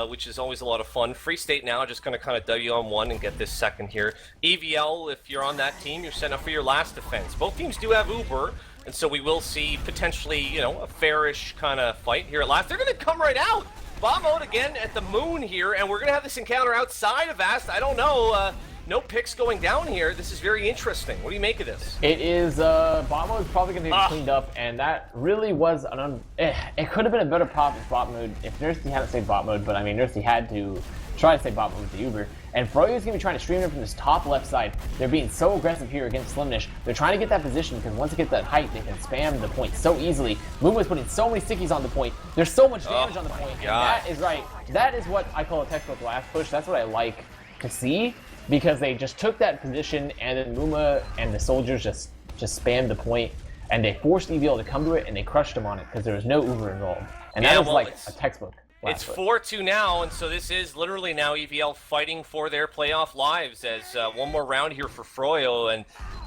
which is always a lot of fun. Free State now just going to kind of W on one and get this second here. EVL, if you're on that team, you're setting up for your last defense. Both teams do have Uber, and so we will see potentially, you know, a fairish kind of fight here at last. They're going to come right out. Bomb mode again at the moon here, and we're going to have this encounter outside of Avast. I don't know. No picks going down here. This is very interesting. What do you make of this? It is, bot mode is probably going to get cleaned up, and that really was an it could have been a better pop if bot mode, if Nursey hadn't saved bot mode, but I mean, Nursey had to try to save bot mode with the Uber. And Froyo is going to be trying to stream in from this top left side. They're being so aggressive here against Slimnish. They're trying to get that position because once they get that height, they can spam the point so easily. Luma's putting so many stickies on the point. There's so much damage on the point. And that is right. That is what I call a textbook last push. That's what I like to see, because they just took that position and then Muma and the soldiers just spammed the point, and they forced EVL to come to it, and they crushed them on it because there was no Uber involved. And that was like a textbook. It's 4-2 now, and so this is literally now EVL fighting for their playoff lives as one more round here for Froyo, and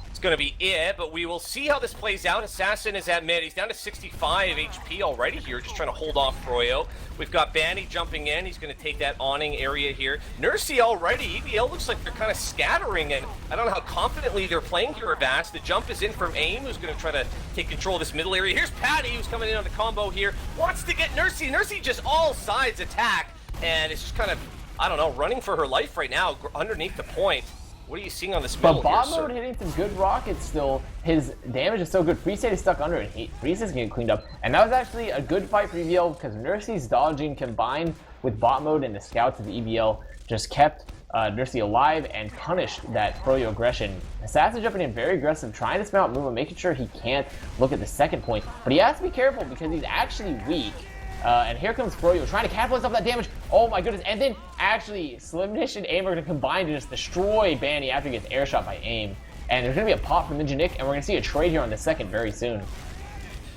it's going to be it, but we will see how this plays out. Assassin is at mid. He's down to 65 HP already here, just trying to hold off Froyo. We've got Banny jumping in. He's going to take that awning area here. Nursey already. EVL looks like they're kind of scattering, and I don't know how confidently they're playing here, Avast. The jump is in from AIM, who's going to try to take control of this middle area. Here's Patty, who's coming in on the combo here. Wants to get Nursey. Nursey just all sides attack, and it's just kind of, I don't know, running for her life right now underneath the point. What are you seeing on this middle here, But bot mode hitting some good rockets still. His damage is so good. Free State is stuck under it. Free State's getting cleaned up. And that was actually a good fight for EVL because Nursey's dodging combined with bot mode and the scouts of EVL just kept Nursey alive and punished that Froyo aggression. Assassin jumping in very aggressive, trying to spam out Muma, making sure he can't look at the second point. But he has to be careful because he's actually weak. And here comes Froyo trying to capitalize off that damage. Oh my goodness. And then actually Slimnish and AIM are going to combine to just destroy Banny after he gets air shot by AIM. And there's going to be a pop from Ninja Nick, and we're going to see a trade here on the second very soon.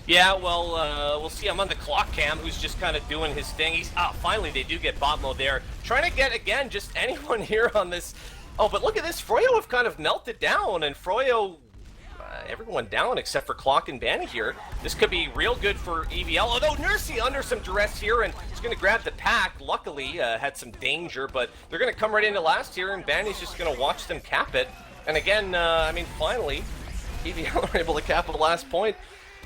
Yeah, well, we'll see. I'm on the clock cam, who's just kind of doing his thing. He's finally they do get bot mode there. Trying to get, again, just anyone here on this. Oh, but look at this. Froyo have kind of melted down, and Froyo... everyone down except for Clock and Banny here. This could be real good for EVL, although Nursey under some duress here, and he's going to grab the pack. Luckily, had some danger, but they're going to come right into last here, and Banny's just going to watch them cap it. And again, I mean, finally, EVL are able to cap the last point.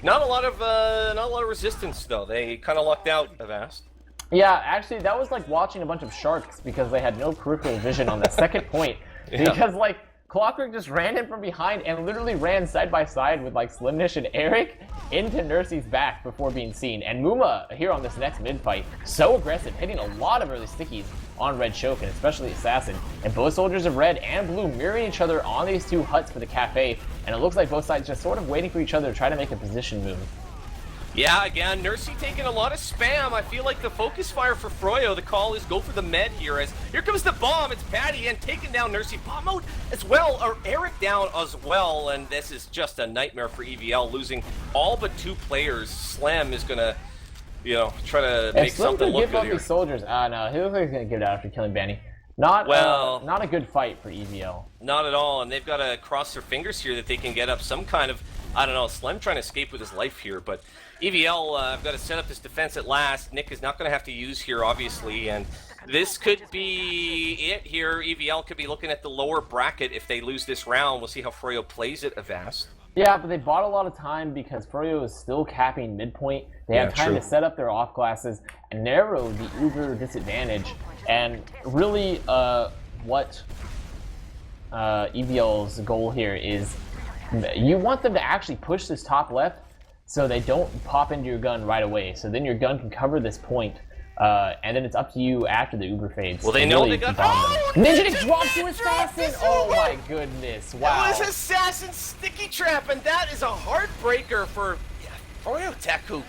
Not a lot of resistance, though. They kind of lucked out, Avast. Yeah, actually, that was like watching a bunch of sharks because they had no peripheral vision on the second point. Yeah. Because, like, Clockwork just ran in from behind and literally ran side by side with like Slimnish and Eric into Nursey's back before being seen. And Muma here on this next mid fight, so aggressive, hitting a lot of early stickies on Red Choke and especially Assassin. And both soldiers of Red and Blue mirroring each other on these two huts for the cafe. And it looks like both sides just sort of waiting for each other to try to make a position move. Yeah, again, Nursey taking a lot of spam. I feel like the focus fire for Froyo, the call is go for the med here as here comes the bomb. It's Patty and taking down Nursey. Bomb mode as well, or Eric down as well, and this is just a nightmare for EVL, losing all but 2 players. Slam is going to, you know, try to make something look good here. These soldiers, no, he looks like he's going to get it out after killing Banny. Not a good fight for EVL. Not at all, and they've got to cross their fingers here that they can get up some kind of, I don't know, Slim trying to escape with his life here, but EVL have got to set up this defense at last. Nick is not going to have to use here, obviously, and this could be it here. EVL could be looking at the lower bracket if they lose this round. We'll see how Froyo plays it, Avast. Yeah, but they bought a lot of time because Froyo is still capping midpoint. They have time to set up their off classes and narrow the Uber disadvantage. And really, what EVL's goal here is you want them to actually push this top left so they don't pop into your gun right away. So then your gun can cover this point, and then it's up to you after the Uber fades. Well, they know really they got. Oh, Ninja dropped to Assassin! Oh my goodness! Wow. That was Assassin's sticky trap, and that is a heartbreaker for froyotech, who.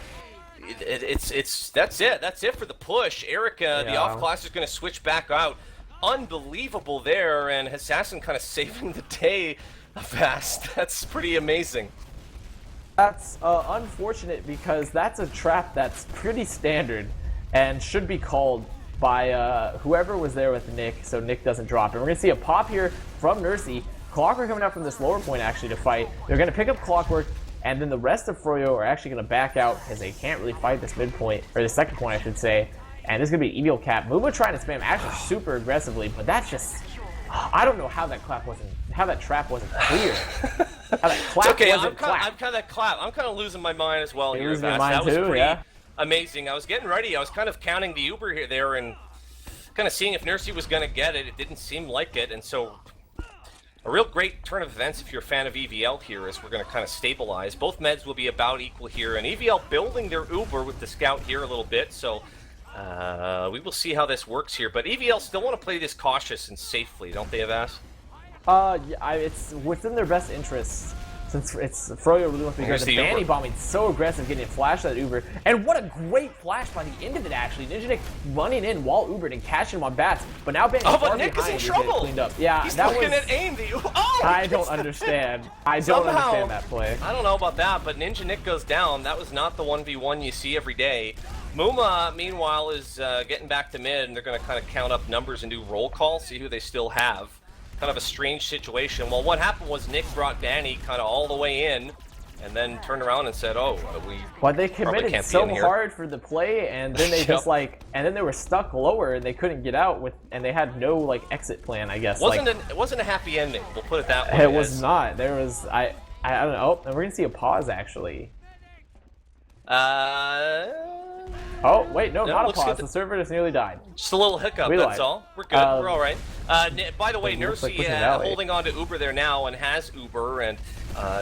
That's it. That's it for the push. Erica, the off class, is going to switch back out. Unbelievable there, and Assassin kind of saving the day. Avast. That's pretty amazing. That's unfortunate because that's a trap that's pretty standard and should be called by whoever was there with Nick, so Nick doesn't drop. And we're going to see a pop here from Nursey. Clockwork coming out from this lower point actually to fight. They're going to pick up Clockwork, and then the rest of Froyo are actually going to back out because they can't really fight this midpoint, or the second point I should say. And this is going to be EVL cap. Muba trying to spam actually super aggressively, but that's just... I don't know how that trap wasn't clear. How that clap okay, wasn't I'm kind of losing my mind as well here. That was pretty yeah. amazing. I was getting ready. I was kind of counting the Uber here there and kind of seeing if Nursey was going to get it. It didn't seem like it, and so a real great turn of events if you're a fan of EVL here, as we're going to kind of stabilize. Both meds will be about equal here, and EVL building their Uber with the scout here a little bit, so we will see how this works here. But EVL still want to play this cautious and safely, don't they, Avast? Yeah, it's within their best interests. Since it's Froyo really wants to be aggressive. Banny bombing so aggressive, getting a flash that Uber. And what a great flash by the end of it, actually. Ninja Nick running in while Ubered and catching him on bats. But now Banny's but Nick is in trouble. Cleaned up. Yeah, he's that looking was, at aim. I don't understand. I don't understand that play. I don't know about that, but Ninja Nick goes down. That was not the 1v1 you see every day. Muma, meanwhile, is getting back to mid, and they're going to kind of count up numbers and do roll call, see who they still have. Kind of a strange situation. Well, what happened was Nick brought Banny kind of all the way in, and then turned around and said, "Oh, we." Well, they committed so hard for the play, and then they just and then they were stuck lower, and they couldn't get out with, and they had no exit plan, I guess. It wasn't a happy ending. We'll put it that way. It was not. There was I don't know. And we're gonna see a pause actually. Oh, wait, no, not a pause. The server just nearly died. Just a little hiccup, that's all. We're good. We're all right. By the way, Nursey holding on to Uber there now and has Uber and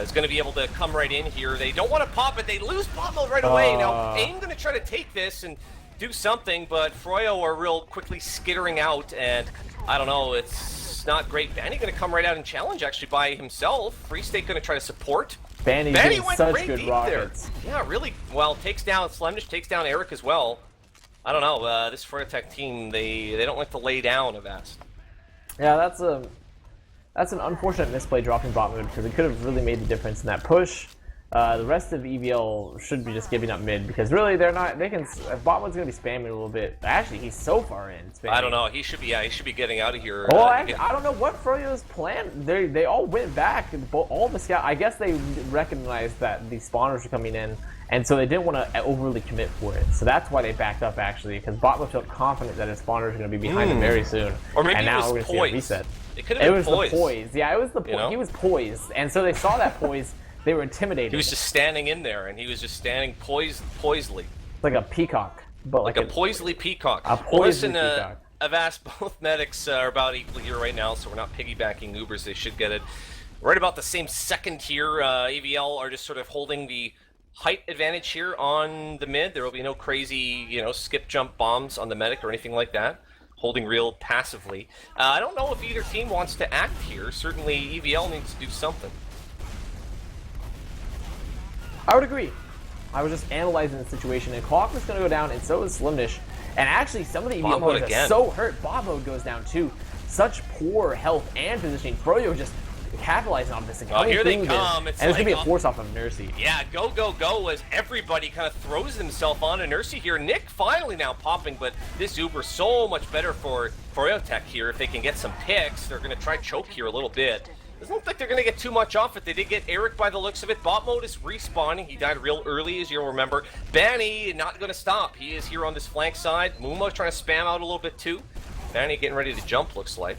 is going to be able to come right in here. They don't want to pop it. They lose pop mode right away. Now, AIM going to try to take this and do something, but Froyo are real quickly skittering out, and I don't know, it's not great. Banny going to come right out and challenge actually by himself. Free State going to try to support. Banny went such good rockets. There. Yeah, really. Well, takes down Slemdish, takes down Eric as well. I don't know. This froyotech team, they don't like to lay down Avast. Yeah, that's an unfortunate misplay dropping bot mode because it could have really made the difference in that push. The rest of EVL should be just giving up mid because really they're not. They can. Bot mode's gonna be spamming a little bit. Actually, he's so far in. Spamming. I don't know. He should be getting out of here. Well, actually, I don't know what Froyo's plan. They all went back. All the scout. I guess they recognized that the spawners were coming in, and so they didn't want to overly commit for it. So that's why they backed up actually, because bot mode felt confident that his spawners are gonna be behind him very soon. Or maybe and now we're gonna see a reset. It could have been poise. The poise. Yeah, it was the poise. You know? He was poised, and so they saw that poise. They were intimidated. He was just standing in there, and he was just standing poisely. Like a peacock. But like a poisely peacock. A poisely peacock. Avast, both medics are about equal here right now, so we're not piggybacking Ubers. They should get it right about the same second here. EVL are just sort of holding the height advantage here on the mid. There will be no crazy, skip jump bombs on the medic or anything like that. Holding real passively. I don't know if either team wants to act here. Certainly EVL needs to do something. I would agree. I was just analyzing the situation, and Clockwork's going to go down, and so is Slimnish. And actually, some of the EVL players are so hurt. Bot mode goes down too. Such poor health and positioning. Froyo just capitalizing on this. Oh, here they come. And it's going to be a force off of Nursey. Yeah, go, go, go as everybody kind of throws themselves onto Nursey here. Nick finally now popping, but this Uber so much better for froyotech here. If they can get some picks, they're going to try choke here a little bit. Doesn't look like they're going to get too much off it. They did get Eric by the looks of it. Bot mode is respawning. He died real early, as you'll remember. Banny not going to stop. He is here on this flank side. Mumo trying to spam out a little bit too. Banny getting ready to jump, looks like.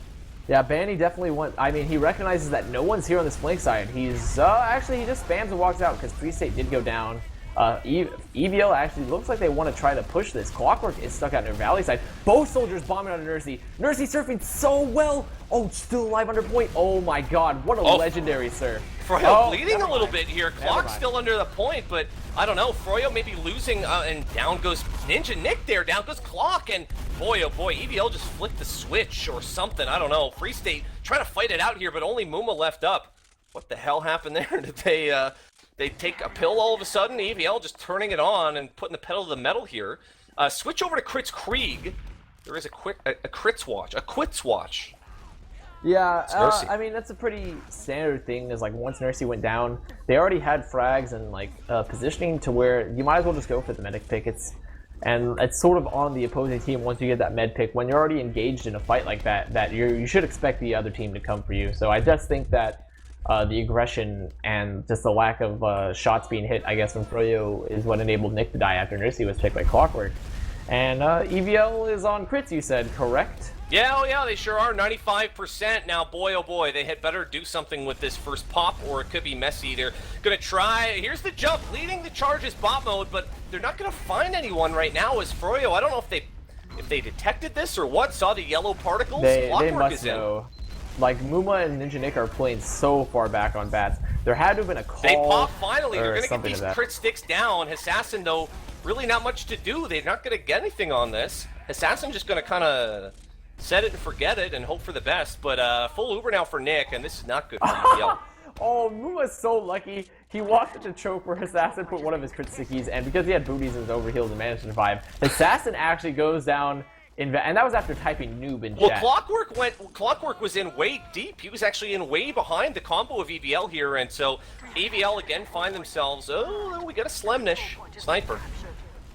Yeah, Banny definitely went. I mean, he recognizes that no one's here on this flank side. He's actually he just spams and walks out because Free State did go down. EVL actually looks like they want to try to push this. Clockwork is stuck out near Valley side. Both soldiers bombing on Nursey. Nursey surfing so well. Oh, still alive under point. Oh my god, what a legendary surf. Froyo bleeding a little bit here. Clock's still under the point, but I don't know. Froyo may be losing, and down goes Ninja Nick there. Down goes Clock, and boy, oh boy, EVL just flicked the switch or something. I don't know. Free State trying to fight it out here, but only Muma left up. What the hell happened there? Did they take a pill all of a sudden? EVL just turning it on and putting the pedal to the metal here. Switch over to Crits Krieg. There is a Crits watch. A Quits watch. Yeah, I mean, that's a pretty standard thing, is like once Nursey went down, they already had frags and like positioning to where you might as well just go for the medic pick. And it's sort of on the opposing team once you get that med pick. When you're already engaged in a fight like that, you should expect the other team to come for you. So I just think that the aggression and just the lack of shots being hit, I guess, from Froyo is what enabled Nick to die after Nursey was picked by Clockwork. And EVL is on crits, you said, correct? Yeah, oh yeah, they sure are. 95%. Now, boy, oh boy, they had better do something with this first pop, or it could be messy. They're going to try. Here's the jump. Leading the charge is bot mode, but they're not going to find anyone right now as Froyo. I don't know if they detected this or what. Saw the yellow particles. They must know. Like, Muma and Ninja Nick are playing so far back on bats. There had to have been a call. They pop finally. They're going to get these like crit sticks down. Assassin, though, really not much to do. They're not going to get anything on this. Assassin just going to kind of set it and forget it and hope for the best. But full Uber now for Nick, and this is not good for EVL. Oh, Muma's so lucky. He walked into choke where Assassin put one of his crit stickies, and because he had booties and was overhealed and managed to survive, Assassin actually goes down. And that was after typing noob in chat. Well, Clockwork was in way deep. He was actually in way behind the combo of EVL here, and so EVL again find themselves. Oh, we got a Slemnish sniper.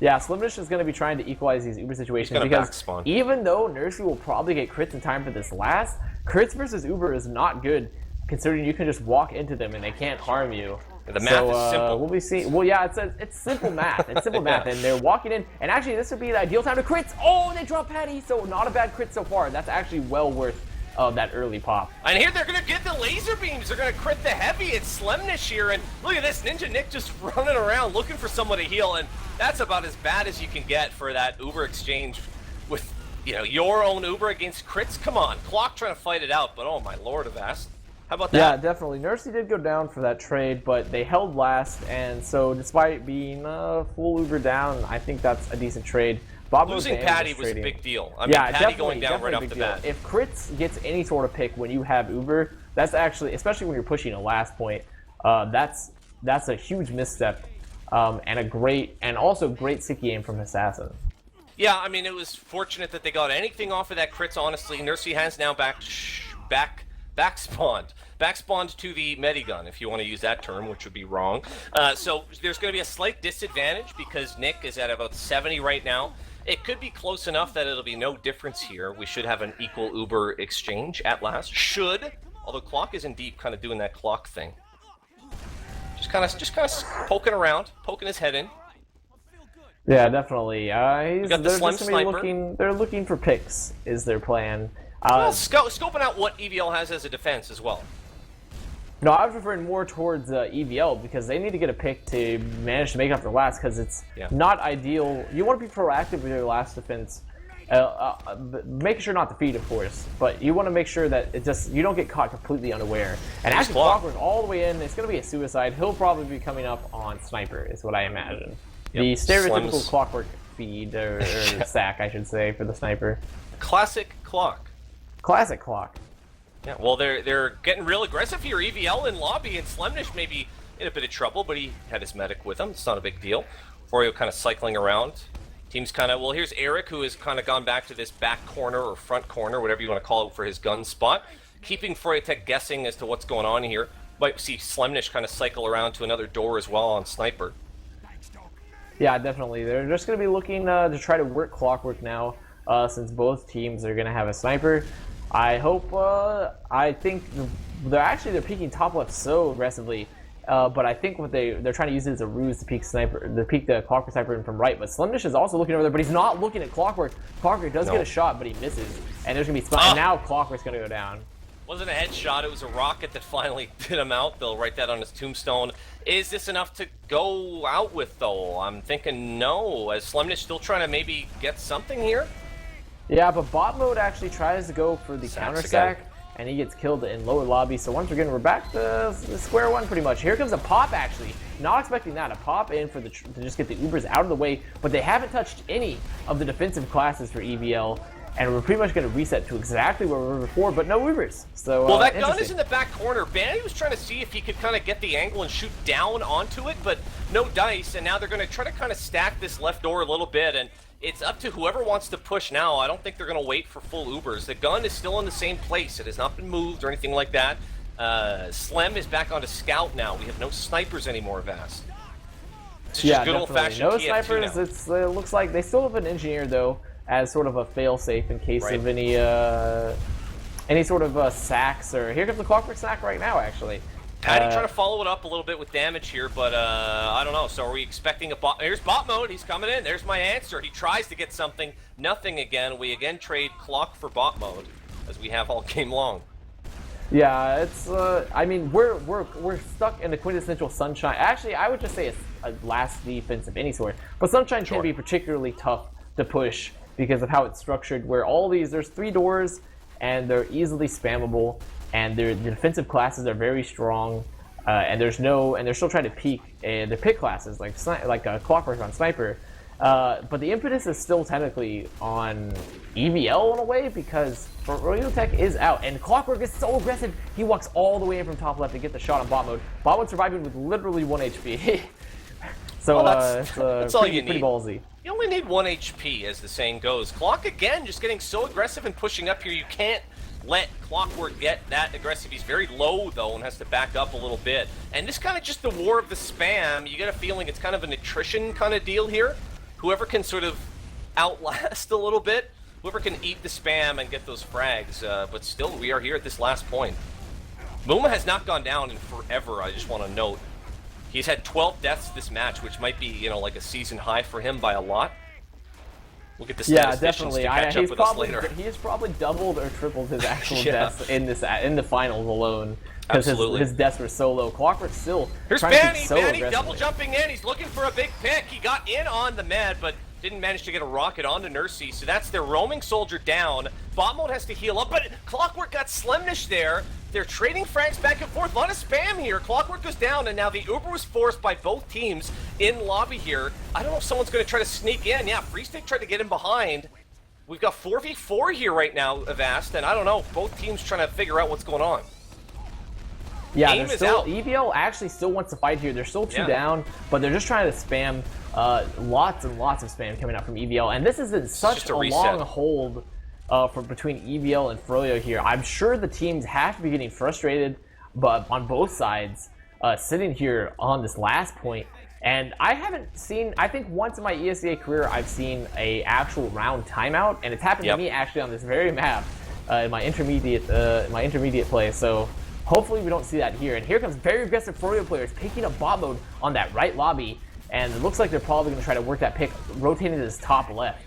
Yeah, Slemnish is going to be trying to equalize these Uber situations because even though Nursey will probably get crits in time for this last, crits versus Uber is not good, considering you can just walk into them and they can't harm you. The math is simple. We'll be seeing. Well, yeah, it's simple math. It's simple math, and they're walking in. And actually, this would be the ideal time to crits. Oh, they drop Patty, so not a bad crit so far. That's actually well worth that early pop. And here they're gonna get the laser beams. They're gonna crit the heavy. It's Slemnish here, and look at this, Ninja Nick just running around looking for someone to heal, and that's about as bad as you can get for that Uber exchange with your own Uber against crits. Come on, Clock trying to fight it out, but oh my lord, Avast. How about that? Yeah, definitely. Nursey did go down for that trade, but they held last, and so despite being full Uber down, I think that's a decent trade. Losing Patty was a big deal. I mean, Patty going down right off the bat. If crits gets any sort of pick when you have Uber, that's actually, especially when you're pushing a last point, that's a huge misstep, and also great sticky aim from Assassin. Yeah, I mean, it was fortunate that they got anything off of that crits, honestly. Nursey has now backspawned to the Medigun, if you want to use that term, which would be wrong. So there's going to be a slight disadvantage because Nick is at about 70 right now. It could be close enough that it'll be no difference here. We should have an equal Uber exchange at last. Although Clock is in deep, kind of doing that Clock thing. Just kind of poking around, poking his head in. Yeah, definitely. Got the Slim Sniper. They're looking for picks, is their plan. Well, scoping out what EVL has as a defense as well. No, I was referring more towards EVL because they need to get a pick to manage to make up their last because it's not ideal. You want to be proactive with your last defense, making sure not to feed, of course, but you want to make sure that you don't get caught completely unaware. And actually, Clockwork all the way in, it's going to be a suicide. He'll probably be coming up on Sniper, is what I imagine. Yep. The stereotypical Clockwork feed, or sack, I should say, for the Sniper. Classic Clock. Classic Clock. Yeah, well, they're getting real aggressive here. EVL in lobby, and Slemnish may be in a bit of trouble, but he had his medic with him. It's not a big deal. Froyo kind of cycling around. Team's kind of, well, here's Eric, who has kind of gone back to this back corner or front corner, whatever you want to call it, for his gun spot, keeping froyotech guessing as to what's going on here. Might see Slemnish kind of cycle around to another door as well on Sniper. Yeah, definitely. They're just going to be looking to try to work Clockwork now, since both teams are going to have a Sniper. I hope, I think they're peeking top left so aggressively, but I think what they're trying to use it as a ruse to peek the Clockwork Sniper in from right. But Slemnish is also looking over there, but he's not looking at Clockwork. Clockwork does get a shot, but he misses, and there's gonna be spot. And now Clockwork's gonna go down. Wasn't a headshot, it was a rocket that finally did him out. They'll write that on his tombstone. Is this enough to go out with, though? I'm thinking no. Is Slemnish still trying to maybe get something here? Yeah, but bot mode actually tries to go for the counterattack, and he gets killed in lower lobby. So once again, we're back to square one pretty much. Here comes a pop, actually. Not expecting that. A pop in for to just get the Ubers out of the way, but they haven't touched any of the defensive classes for EVL. And we're pretty much going to reset to exactly where we were before, but no Ubers. So, well, that gun is in the back corner. Banny was trying to see if he could kind of get the angle and shoot down onto it, but no dice. And now they're going to try to kind of stack this left door a little bit, and it's up to whoever wants to push now. I don't think they're going to wait for full Ubers. The gun is still in the same place. It has not been moved or anything like that. Slem is back onto scout now. We have no snipers anymore, Avast. It's just good old-fashioned no snipers. It looks like they still have an engineer, though, as sort of a fail-safe in case of any sort of sacks. Or here comes the Clockwork sack right now, actually. Patty trying to follow it up a little bit with damage here, but I don't know. So are we expecting a bot? Here's bot mode. He's coming in. There's my answer. He tries to get something. Nothing again. We again trade clock for bot mode, as we have all game long. Yeah, it's. I mean, we're stuck in the quintessential Sunshine. Actually, I would just say a last defense of any sort. But Sunshine can be particularly tough to push because of how it's structured, where there's 3 doors, and they're easily spammable, and the defensive classes are very strong, and they're still trying to peek the pick classes like Clockwork on Sniper, but the impetus is still technically on EVL in a way because froyotech is out, and Clockwork is so aggressive. He walks all the way in from top left to get the shot on bot mode. Bot mode surviving with literally 1 HP. So that's all you need. Pretty ballsy. You only need 1 HP, as the saying goes. Clock, again, just getting so aggressive and pushing up here. You can't let Clockwork get that aggressive. He's very low, though, and has to back up a little bit. And this kind of just the war of the spam. You get a feeling it's kind of an attrition kind of deal here. Whoever can sort of outlast a little bit, whoever can eat the spam and get those frags. But still, we are here at this last point. Muma has not gone down in forever, I just want to note. He's had 12 deaths this match, which might be, like a season high for him by a lot. We'll get the statisticians to catch up with us later. He has probably doubled or tripled his actual deaths in the finals alone. Because his deaths were so low. Clockwork's still trying to keep so aggressively. Banny double jumping in. He's looking for a big pick. He got in on the med, but didn't manage to get a rocket onto Nursey. So that's their roaming soldier down. Bot mode has to heal up, but Clockwork got Slemnish there. They're trading frags back and forth. A lot of spam here. Clockwork goes down, and now the Uber was forced by both teams in lobby here. I don't know if someone's going to try to sneak in. Yeah, Free State tried to get in behind. We've got 4v4 here right now, Avast, and I don't know. Both teams trying to figure out what's going on. Yeah, EVL actually still wants to fight here. They're still 2 down, but they're just trying to spam. Lots and lots of spam coming out from EVL, and this is in such a long hold between EVL and Froyo here. I'm sure the teams have to be getting frustrated, but on both sides, sitting here on this last point. And I haven't seen, I think once in my ESEA career, I've seen a actual round timeout, and it's happened to me actually on this very map in my intermediate play. So hopefully we don't see that here. And here comes very aggressive Froyo players picking up bot mode on that right lobby. And it looks like they're probably going to try to work that pick, rotating to this top left.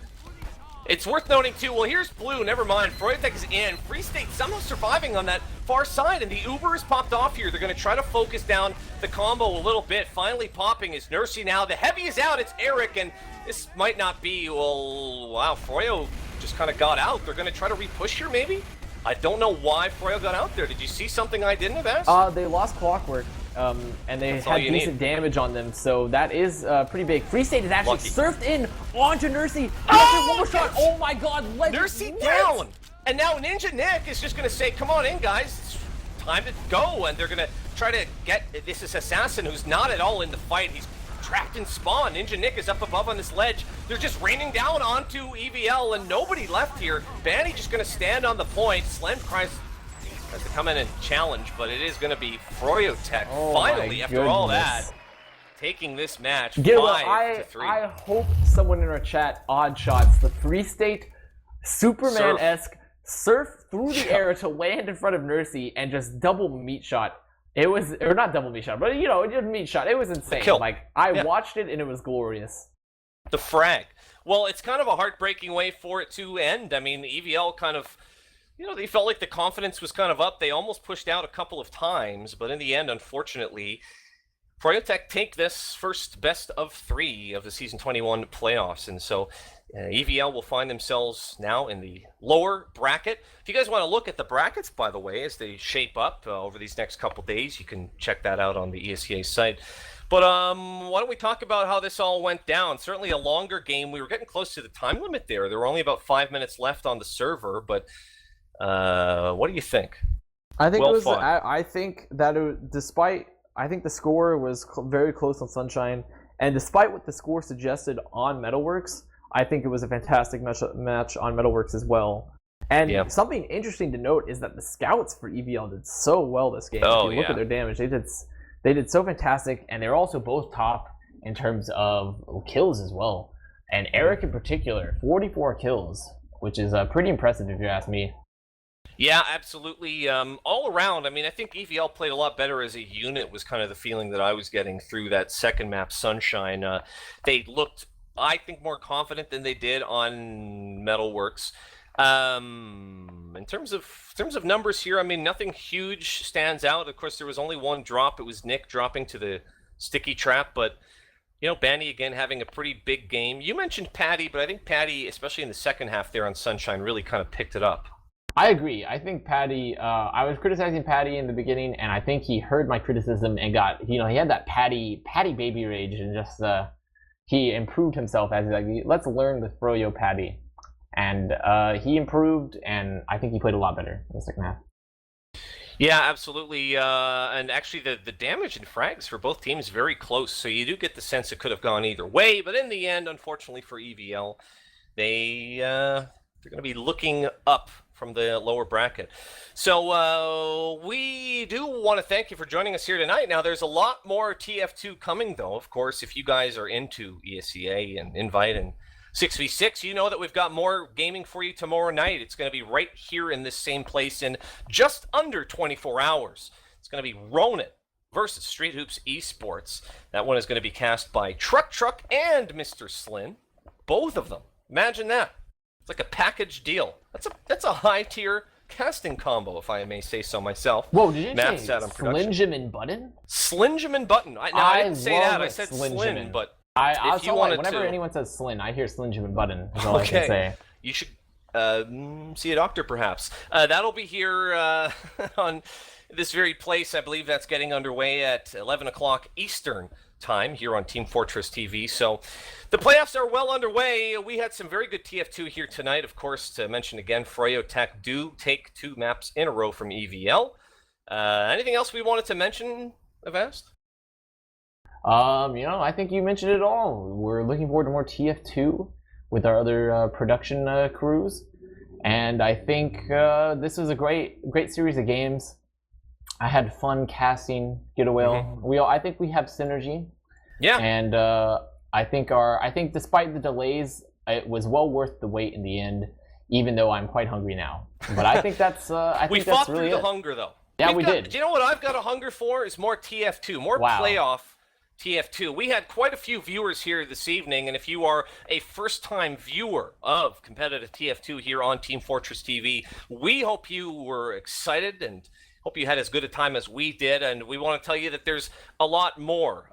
It's worth noting, too, well, here's Blue, never mind. Froyotech is in. Free State somehow surviving on that far side, and the Uber is popped off here. They're going to try to focus down the combo a little bit. Finally popping is Nursey now. The heavy is out. It's Eric, and this might not be, well, wow, Froyo just kind of got out. They're going to try to repush here, maybe? I don't know why Froyo got out there. Did you see something I didn't have asked? They lost Clockwork. And they had decent damage on them, so that is pretty big. Free State is actually surfed in onto Nursey. One more shot. Oh my God! Nursey down, and now Ninja Nick is just going to say, "Come on in, guys, it's time to go." And they're going to try to get this is Assassin, who's not at all in the fight. He's trapped in spawn. Ninja Nick is up above on this ledge. They're just raining down onto EVL, and nobody left here. Banny just going to stand on the point. Slem Christ has to come in and challenge, but it is going to be Froyotech finally, after all that, taking this match 5-3. I hope someone in our chat odd shots the Free State Superman-esque surf through the air to land in front of Nursey and just double meat shot. It was, or not double meat shot, but just meat shot. It was insane. Like, I watched it and it was glorious. The frag. Well, it's kind of a heartbreaking way for it to end. I mean, EVL kind of You know, they felt like the confidence was kind of up. They almost pushed out a couple of times, but in the end, unfortunately, froyotech take this first best of 3 of the Season 21 playoffs, and so EVL will find themselves now in the lower bracket. If you guys want to look at the brackets, by the way, as they shape up over these next couple days, you can check that out on the ESEA site. But why don't we talk about how this all went down? Certainly a longer game. We were getting close to the time limit there. There were only about 5 minutes left on the server, but what do you think? I think I think that despite, I think the score was very close on Sunshine, and despite what the score suggested on Metalworks, I think it was a fantastic match on Metalworks as well. And something interesting to note is that the scouts for EVL did so well this game. If you look at their damage, they did so fantastic, and they're also both top in terms of kills as well. And Eric in particular, 44 kills, which is pretty impressive if you ask me. Yeah, absolutely. All around, I mean, I think EVL played a lot better as a unit was kind of the feeling that I was getting through that second map, Sunshine. They looked, I think, more confident than they did on Metalworks. In terms of numbers here, I mean, nothing huge stands out. Of course, there was only one drop. It was Nick dropping to the sticky trap, but you know, Banny again having a pretty big game. You mentioned Patty, but I think Patty, especially in the second half there on Sunshine, really kind of picked it up. I agree. I think Patty, I was criticizing Patty in the beginning, and I think he heard my criticism and got, you know, he had that Patty baby rage, and just, he improved himself as he's like, let's learn the Froyo Patty. And he improved, and I think he played a lot better in the second half. Yeah, absolutely. And actually, the damage and frags for both teams very close, so you do get the sense it could have gone either way. But in the end, unfortunately for EVL, they're going to be looking up from the lower bracket. So we do want to thank you for joining us here tonight. Now, there's a lot more TF2 coming, though. Of course, if you guys are into ESEA and Invite and 6v6, you know that we've got more gaming for you tomorrow night. It's going to be right here in this same place in just under 24 hours. It's going to be Ronin versus Street Hoops Esports. That one is going to be cast by Truck and Mr. Slyn. Both of them. Imagine that. It's like a package deal. That's a high-tier casting combo, if I may say so myself. Whoa, did you say Slingem and Button? Slingem and Button. I didn't say that. I said Slyn, but if you wanted whenever anyone says Slyn, I hear Slingem and Button. Is all I can say. You should see a doctor, perhaps. That'll be here on this very place. I believe that's getting underway at 11 o'clock Eastern time here on Team Fortress TV. So the playoffs are well underway. We had some very good TF2 here tonight. Of course, to mention again, froyotech do take 2 maps in a row from EVL. Anything else we wanted to mention, Avast? You know, I think you mentioned it all. We're looking forward to more TF2 with our other production crews, and I think this was a great series of games. I had fun casting Getawhale. I think we have synergy. Yeah. And I think despite the delays, it was well worth the wait in the end, even though I'm quite hungry now. But I think that's we fought through the hunger, though. Yeah, we did. Do you know what I've got a hunger for? Is more TF2, more playoff TF2. We had quite a few viewers here this evening, and if you are a first-time viewer of competitive TF2 here on Team Fortress TV, we hope you were excited and hope you had as good a time as we did, and we want to tell you that there's a lot more.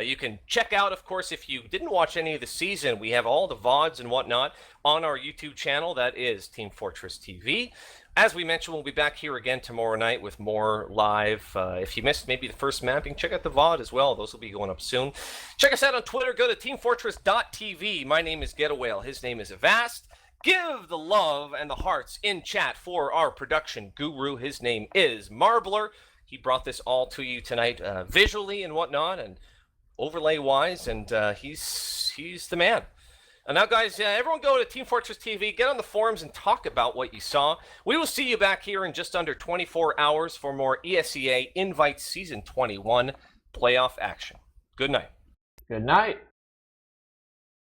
You can check out, of course, if you didn't watch any of the season, we have all the VODs and whatnot on our YouTube channel. That is Team Fortress TV. As we mentioned, we'll be back here again tomorrow night with more live. If you missed maybe the first map, you can check out the VOD as well. Those will be going up soon. Check us out on Twitter. Go to teamfortress.tv. My name is Getawhale. His name is Avast. Give the love and the hearts in chat for our production guru. His name is Marblr. He brought this all to you tonight visually and whatnot and overlay-wise, and he's the man. And now, guys, everyone go to Team Fortress TV, get on the forums, and talk about what you saw. We will see you back here in just under 24 hours for more ESEA Invite Season 21 playoff action. Good night. Good night.